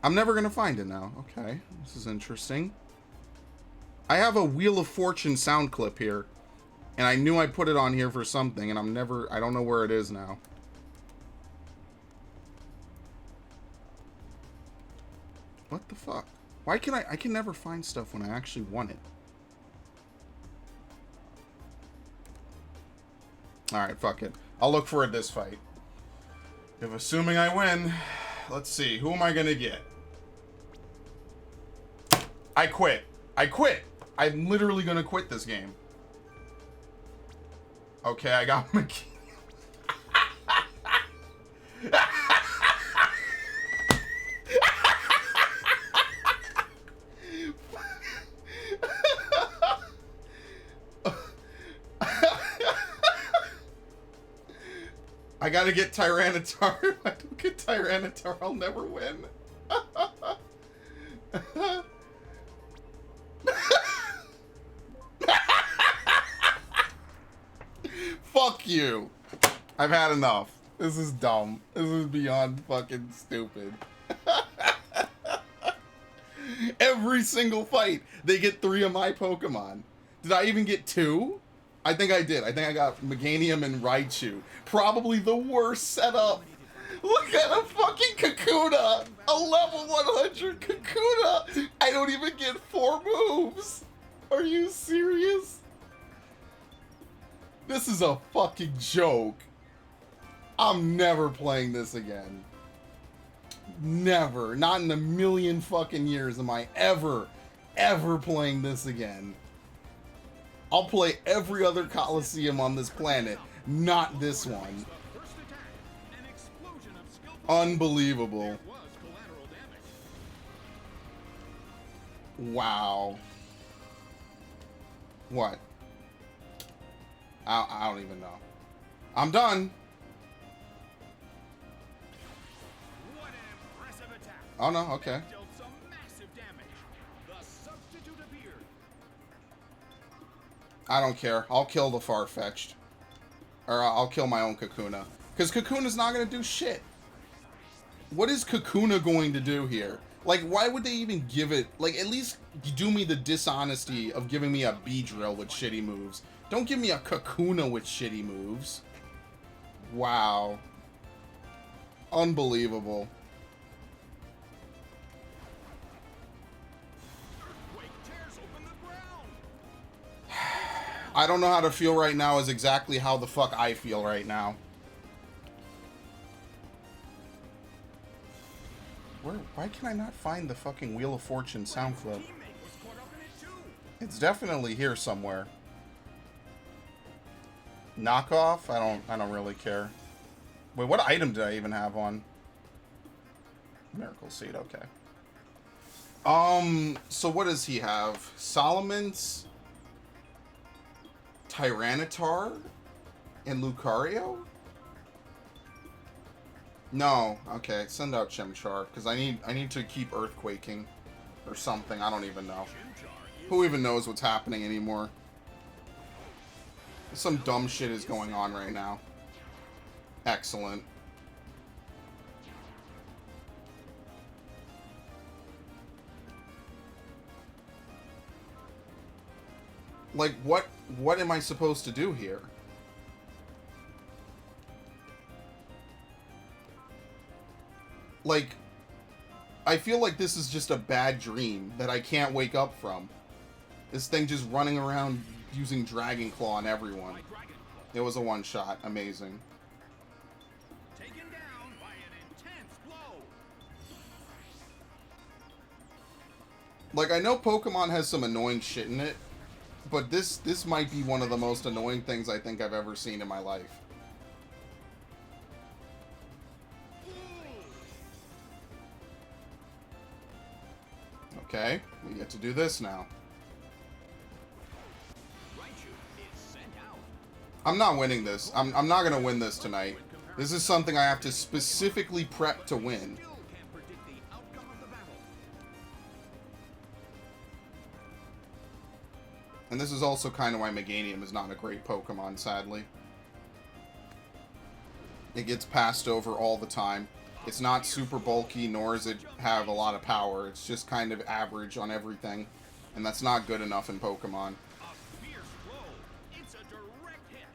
I'm never gonna find it now. Okay, this is interesting. I have a Wheel of Fortune sound clip here, and I knew I put it on here for something, and I don't know where it is now. What the fuck? Why can I can never find stuff when I actually want it. Alright, fuck it. I'll look for it this fight. If assuming I win, let's see, who am I gonna get? I quit. I quit. I'm literally gonna quit this game. Okay, I got McKee. I gotta get Tyranitar. If I don't get Tyranitar, I'll never win. Fuck you. I've had enough. This is dumb. This is beyond fucking stupid. Every single fight, they get 3 of my Pokemon. Did I even get 2? I think I did. I think I got Meganium and Raichu. Probably the worst setup. Look at a fucking Kakuna! A level 100 Kakuna! I don't even get 4 moves! Are you serious? This is a fucking joke. I'm never playing this again. Never. Not in a million fucking years am I ever playing this again. I'll play every other Coliseum on this planet, not this one. Unbelievable. Wow. What? I don't even know. I'm done. Oh no, okay. I don't care. I'll kill the Farfetch'd. Or I'll kill my own Kakuna. Because Kakuna's not going to do shit. What is Kakuna going to do here? Like, why would they even give it... Like, at least do me the dishonesty of giving me a Beedrill with shitty moves. Don't give me a Kakuna with shitty moves. Wow. Unbelievable. I don't know how to feel right now is exactly how the fuck I feel right now. Why can I not find the fucking Wheel of Fortune sound clip? It's definitely here somewhere. Knockoff? I don't really care. Wait, what item did I even have on? Miracle Seed, okay. So what does he have? Solomon's, Tyranitar, and Lucario? No, okay, send out Chimchar, because I need to keep earthquaking or something. I don't even know. Who even knows what's happening anymore? Some dumb shit is going on right now. Excellent. Like, what am I supposed to do here? Like, I feel like this is just a bad dream that I can't wake up from. This thing just running around using Dragon Claw on everyone. It was a one-shot. Amazing. Taken down by an intense blow. Like, I know Pokemon has some annoying shit in it, but this might be one of the most annoying things I think I've ever seen in my life. Okay, we get to do this now. I'm not winning this. I'm not gonna win this tonight. This is something I have to specifically prep to win. And this is also kind of why Meganium is not a great Pokemon, sadly. It gets passed over all the time. It's not super bulky, nor does it have a lot of power. It's just kind of average on everything. And that's not good enough in Pokemon. A fierce blow. It's a direct hit.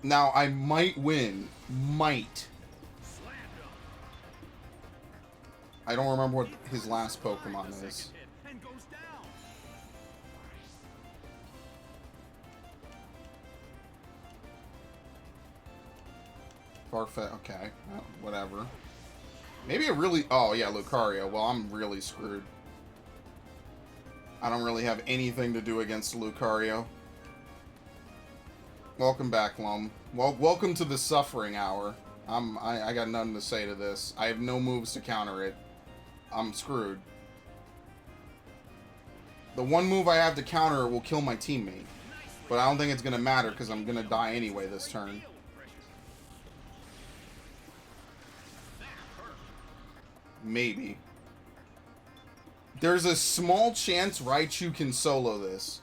Now, I might win. Might. Slammed him. I don't remember what his last Pokemon The is. second hit and goes down. Farfetch, okay. Well, whatever. Maybe it really... Oh, yeah, Lucario. Well, I'm really screwed. I don't really have anything to do against Lucario. Welcome back, Lum. Well, welcome to the suffering hour. I got nothing to say to this. I have no moves to counter it. I'm screwed. The one move I have to counter it will kill my teammate. But I don't think it's going to matter because I'm going to die anyway this turn. Maybe. There's a small chance Raichu can solo this.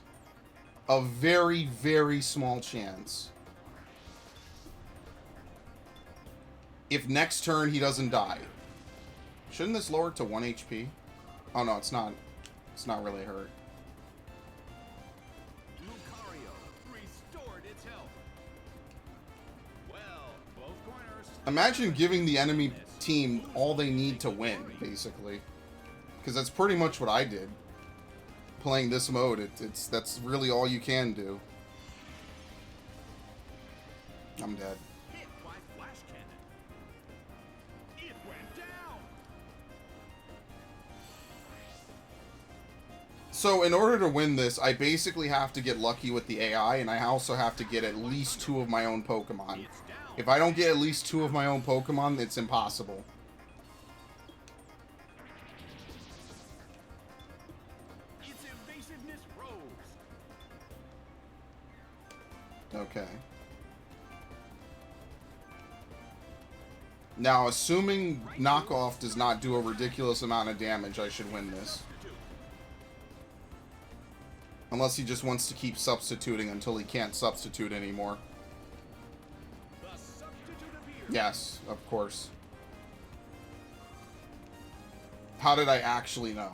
A very, very small chance. If next turn he doesn't die. Shouldn't this lower it to 1 HP? Oh no, it's not. It's not really hurt. Lucario restored its health. Well, both corners. Imagine giving the enemy team all they need to win, basically. Because that's pretty much what I did. Playing this mode, that's really all you can do. I'm dead. Hit by flash cannon. It went down. So in order to win this, I basically have to get lucky with the AI, and I also have to get at least 2 of my own Pokemon. It's down. If I don't get at least 2 of my own Pokemon, it's impossible. Its evasiveness rose. Okay. Now, assuming knockoff does not do a ridiculous amount of damage, I should win this. Unless he just wants to keep substituting until he can't substitute anymore. The substitute appears. Yes, of course. How did I actually know?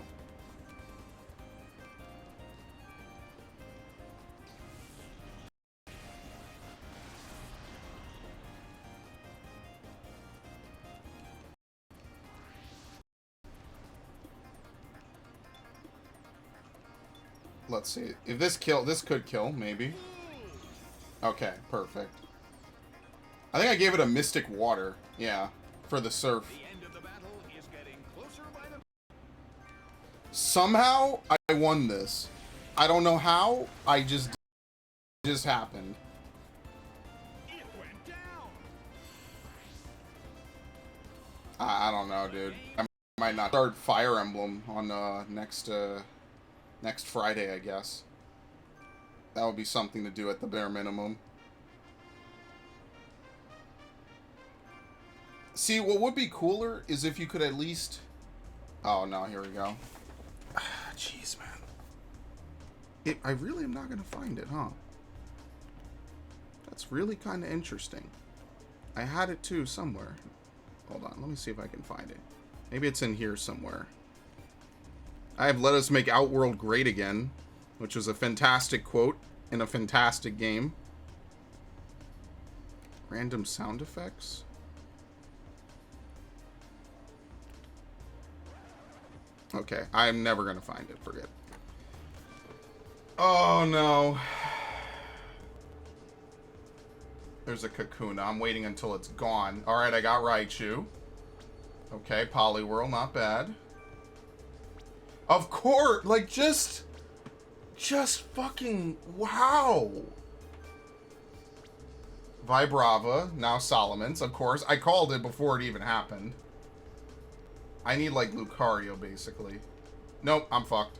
Let's see. If this could kill, maybe. Okay, perfect. I think I gave it a Mystic Water. Yeah, for the surf. The end of the battle is getting closer by the. Somehow, I won this. I don't know how. It just happened. It went down. I don't know, dude. I might not start Fire Emblem on next Friday, I guess. That would be something to do at the bare minimum. See, what would be cooler is if you could at least... Oh, no, here we go. Jeez, man. I really am not going to find it, huh? That's really kind of interesting. I had it, too, somewhere. Hold on, let me see if I can find it. Maybe it's in here somewhere. I have Let Us Make Outworld Great Again, which was a fantastic quote in a fantastic game. Random sound effects? Okay, I'm never going to find it. Forget. Oh, no. There's a Kakuna. I'm waiting until it's gone. Alright, I got Raichu. Okay, Poliwhirl, not bad. Of course, like, just fucking, wow. Vibrava, now Solomon's, of course. I called it before it even happened. I need, like, Lucario, basically. Nope, I'm fucked.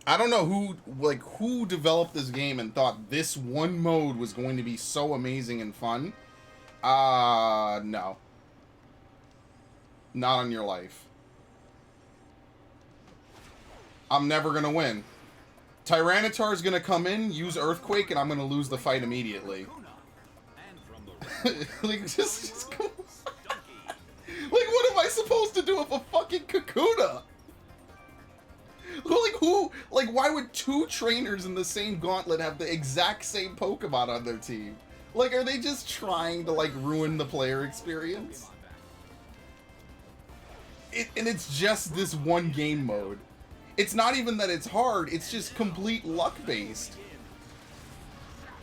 I don't know who developed this game and thought this one mode was going to be so amazing and fun. No. Not on your life. I'm never going to win. Tyranitar is going to come in, use Earthquake, and I'm going to lose the fight immediately. Like, just come on. Like, what am I supposed to do with a fucking Kakuna? Like, who? Like, why would two trainers in the same gauntlet have the exact same Pokemon on their team? Like, are they just trying to, like, ruin the player experience? And it's just this one game mode. It's not even that it's hard, it's just complete luck-based.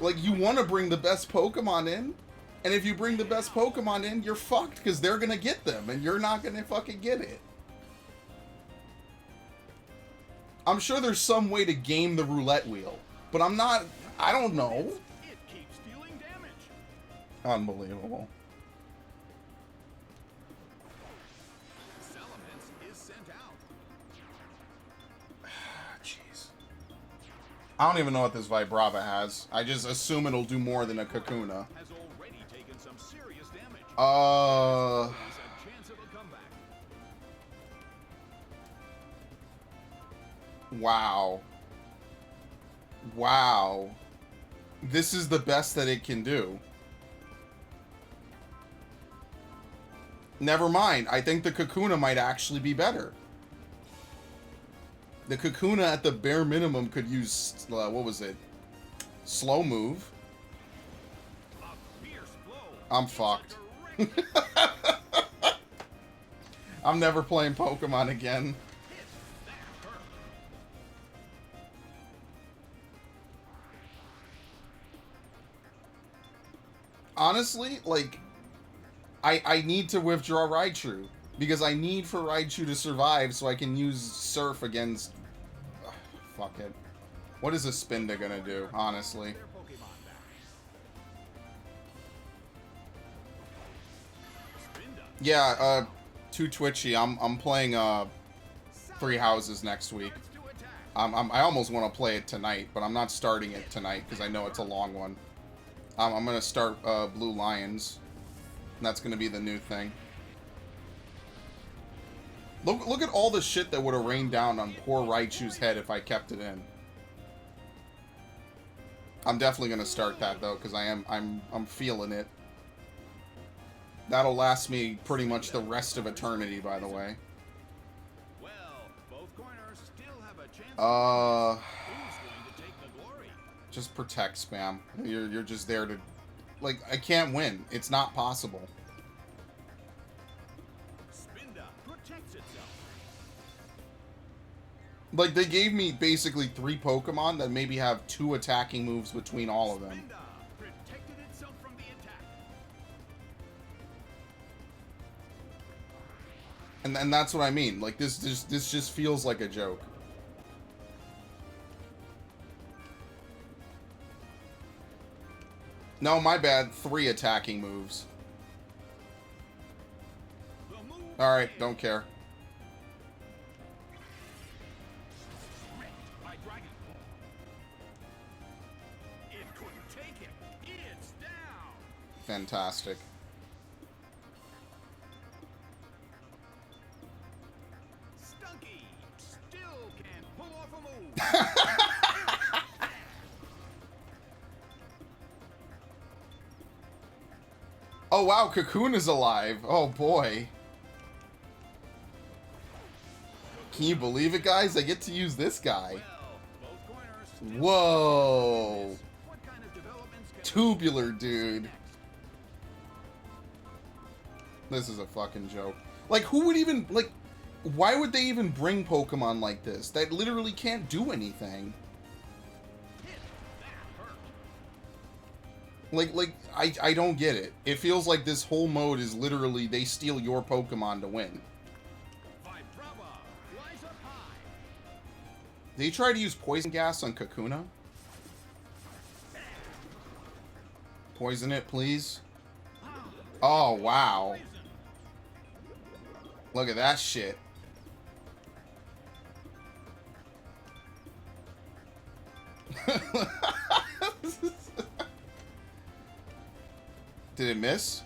Like, you want to bring the best Pokemon in, and if you bring the best Pokemon in, you're fucked, because they're going to get them, and you're not going to fucking get it. I'm sure there's some way to game the roulette wheel, but I don't know. It keeps dealing damage. Unbelievable. Salamence is sent out. Jeez. I don't even know what this Vibrava has. I just assume it'll do more than a Kakuna. Has already taken some serious damage. Uh... There's a chance of a comeback. Wow. Wow. This is the best that it can do. Never mind. I think the Kakuna might actually be better. The Kakuna, at the bare minimum, could use, what was it? Slow move. A fierce blow. I'm It's a fucked. direct I'm never playing Pokemon again. hit. That hurt. Honestly, like, I need to withdraw Raichu. Because I need for Raichu to survive so I can use Surf against... Ugh, fuck it. What is a Spinda gonna do, honestly? Their Pokemon back. Spinda. Yeah, too twitchy. I'm playing, Three Houses next week. Starts to attack. I almost want to play it tonight, but I'm not starting it tonight because I know it's a long one. I'm gonna start, Blue Lions. And that's gonna be the new thing. Look at all the shit that would have rained down on poor Raichu's head if I kept it in. I'm definitely gonna start that though, because I'm feeling it. That'll last me pretty much the rest of eternity, by the way. Well, both corners still have a chance. Uh, Who's going to take the glory? just protect spam. You're just there to, like, I can't win. It's not possible. Spinda protects itself. Like, they gave me basically 3 Pokemon that maybe have 2 attacking moves between all of them. Spinda protected itself from the attack. And that's what I mean. Like, this just feels like a joke. No, my bad. 3 attacking moves. The move Alright, is don't care. wrecked by Dragon Ball. It couldn't take it. It's down. Fantastic. Stunky still can't pull off a move. Oh wow, Cocoon is alive. Oh boy. Can you believe it, guys? I get to use this guy. Well, both corners still Whoa. what kind of developments can Tubular, dude. next? This is a fucking joke. Like, who would even, like, why would they even bring Pokemon like this that literally can't do anything? Hit. That hurt. Like, I don't get it. It feels like this whole mode is literally they steal your Pokemon to win. Vibrava flies up high. Did he try to use Poison Gas on Kakuna? Poison it, please. Oh, wow. Poison. Look at that shit. Did it miss?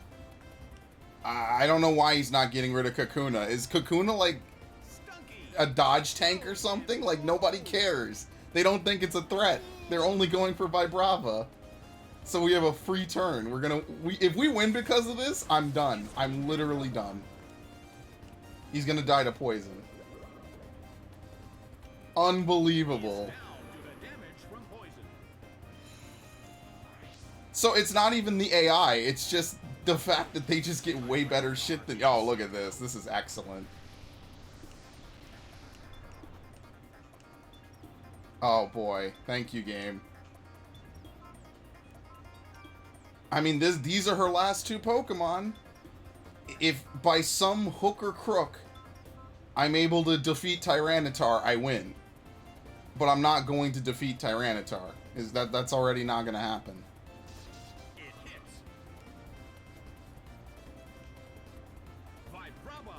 I don't know why he's not getting rid of Kakuna. Is Kakuna like Stunky. a dodge tank or something? Like, nobody cares. They don't think it's a threat. They're only going for Vibrava. So we have a free turn. If we win because of this, I'm done. I'm literally done. He's gonna die to poison. Unbelievable. So it's not even the AI, it's just the fact that they just get way better shit than... Oh, look at this. This is excellent. Oh boy. Thank you, game. I mean, these are her last two Pokemon. If by some hook or crook I'm able to defeat Tyranitar, I win. But I'm not going to defeat Tyranitar. That's already not going to happen. It hits. Vibrava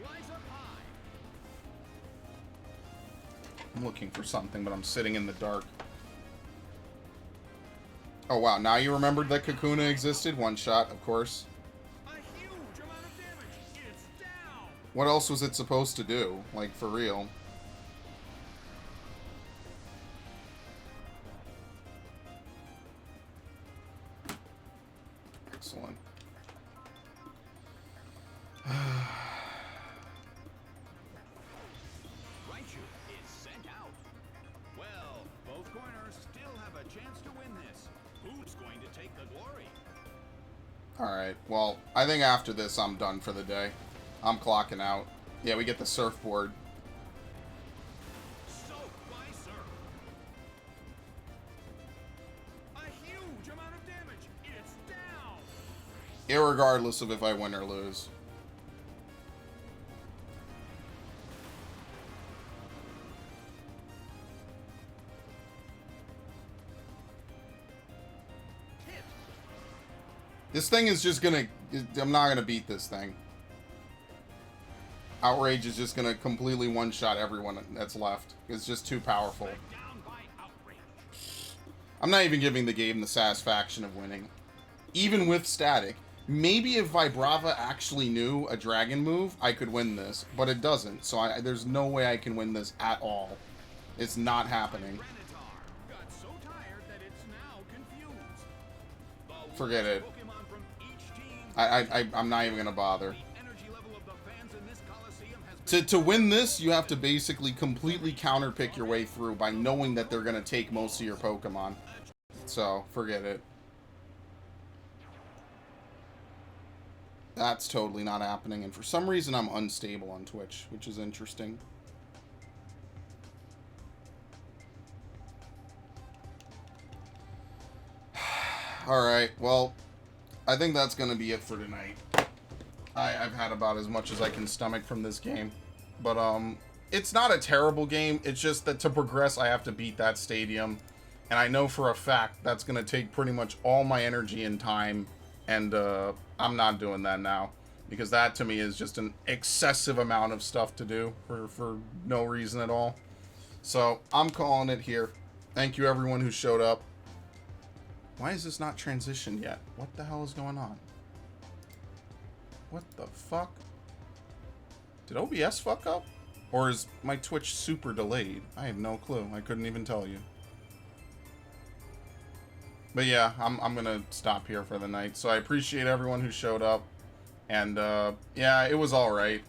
flies up high. I'm looking for something, but I'm sitting in the dark. Oh wow, now you remembered that Kakuna existed? One shot, of course. A huge amount of damage. It's down. What else was it supposed to do? Like, for real. Excellent. Raichu is sent out. Well, both corners still have a chance to win this. Who's going to take the glory? Alright, well, I think after this I'm done for the day. I'm clocking out. Yeah, we get the surfboard. Soaked by surf. A huge amount of damage. It's down. Irregardless of if I win or lose. Hit. This thing is just gonna... I'm not gonna beat this thing. Outrage is just gonna completely one-shot everyone that's left. It's just too powerful. Down by outrage. I'm not even giving the game the satisfaction of winning. Even with static. Maybe if Vibrava actually knew a dragon move, I could win this. But it doesn't, so there's no way I can win this at all. It's not happening. Tyranitar got so tired that it's now confused. The Forget it. Pokemon from each team. I'm not even gonna bother. The energy level of the fans in this Coliseum has To win this, you have to basically completely counterpick your way through by knowing that they're gonna take most of your Pokemon. So, forget it. That's totally not happening, and for some reason I'm unstable on Twitch, which is interesting. Alright, well, I think that's going to be it for tonight. I've had about as much as I can stomach from this game. But, it's not a terrible game, it's just that to progress I have to beat that stadium. And I know for a fact that's going to take pretty much all my energy and time, and, I'm not doing that now. Because that, to me, is just an excessive amount of stuff to do for no reason at all. So, I'm calling it here. Thank you, everyone who showed up. Why is this not transitioned yet? What the hell is going on? What the fuck? Did OBS fuck up? Or is my Twitch super delayed? I have no clue. I couldn't even tell you. But yeah, I'm gonna stop here for the night. So I appreciate everyone who showed up. And, yeah, it was alright.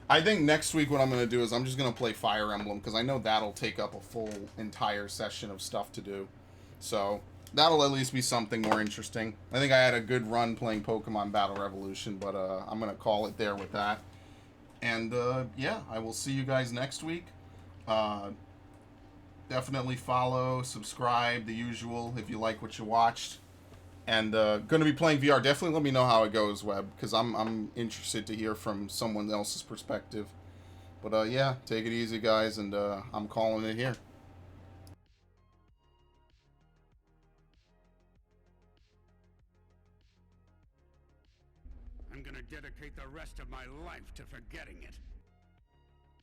I think next week what I'm gonna do is I'm just gonna play Fire Emblem, because I know that'll take up a full entire session of stuff to do. So, that'll at least be something more interesting. I think I had a good run playing Pokemon Battle Revolution, but, I'm gonna call it there with that. And, yeah, I will see you guys next week. Definitely follow, subscribe, the usual, if you like what you watched. And gonna be playing VR. Definitely let me know how it goes, Webb, because I'm interested to hear from someone else's perspective. But yeah, take it easy, guys, and I'm calling it here. I'm gonna dedicate the rest of my life to forgetting it.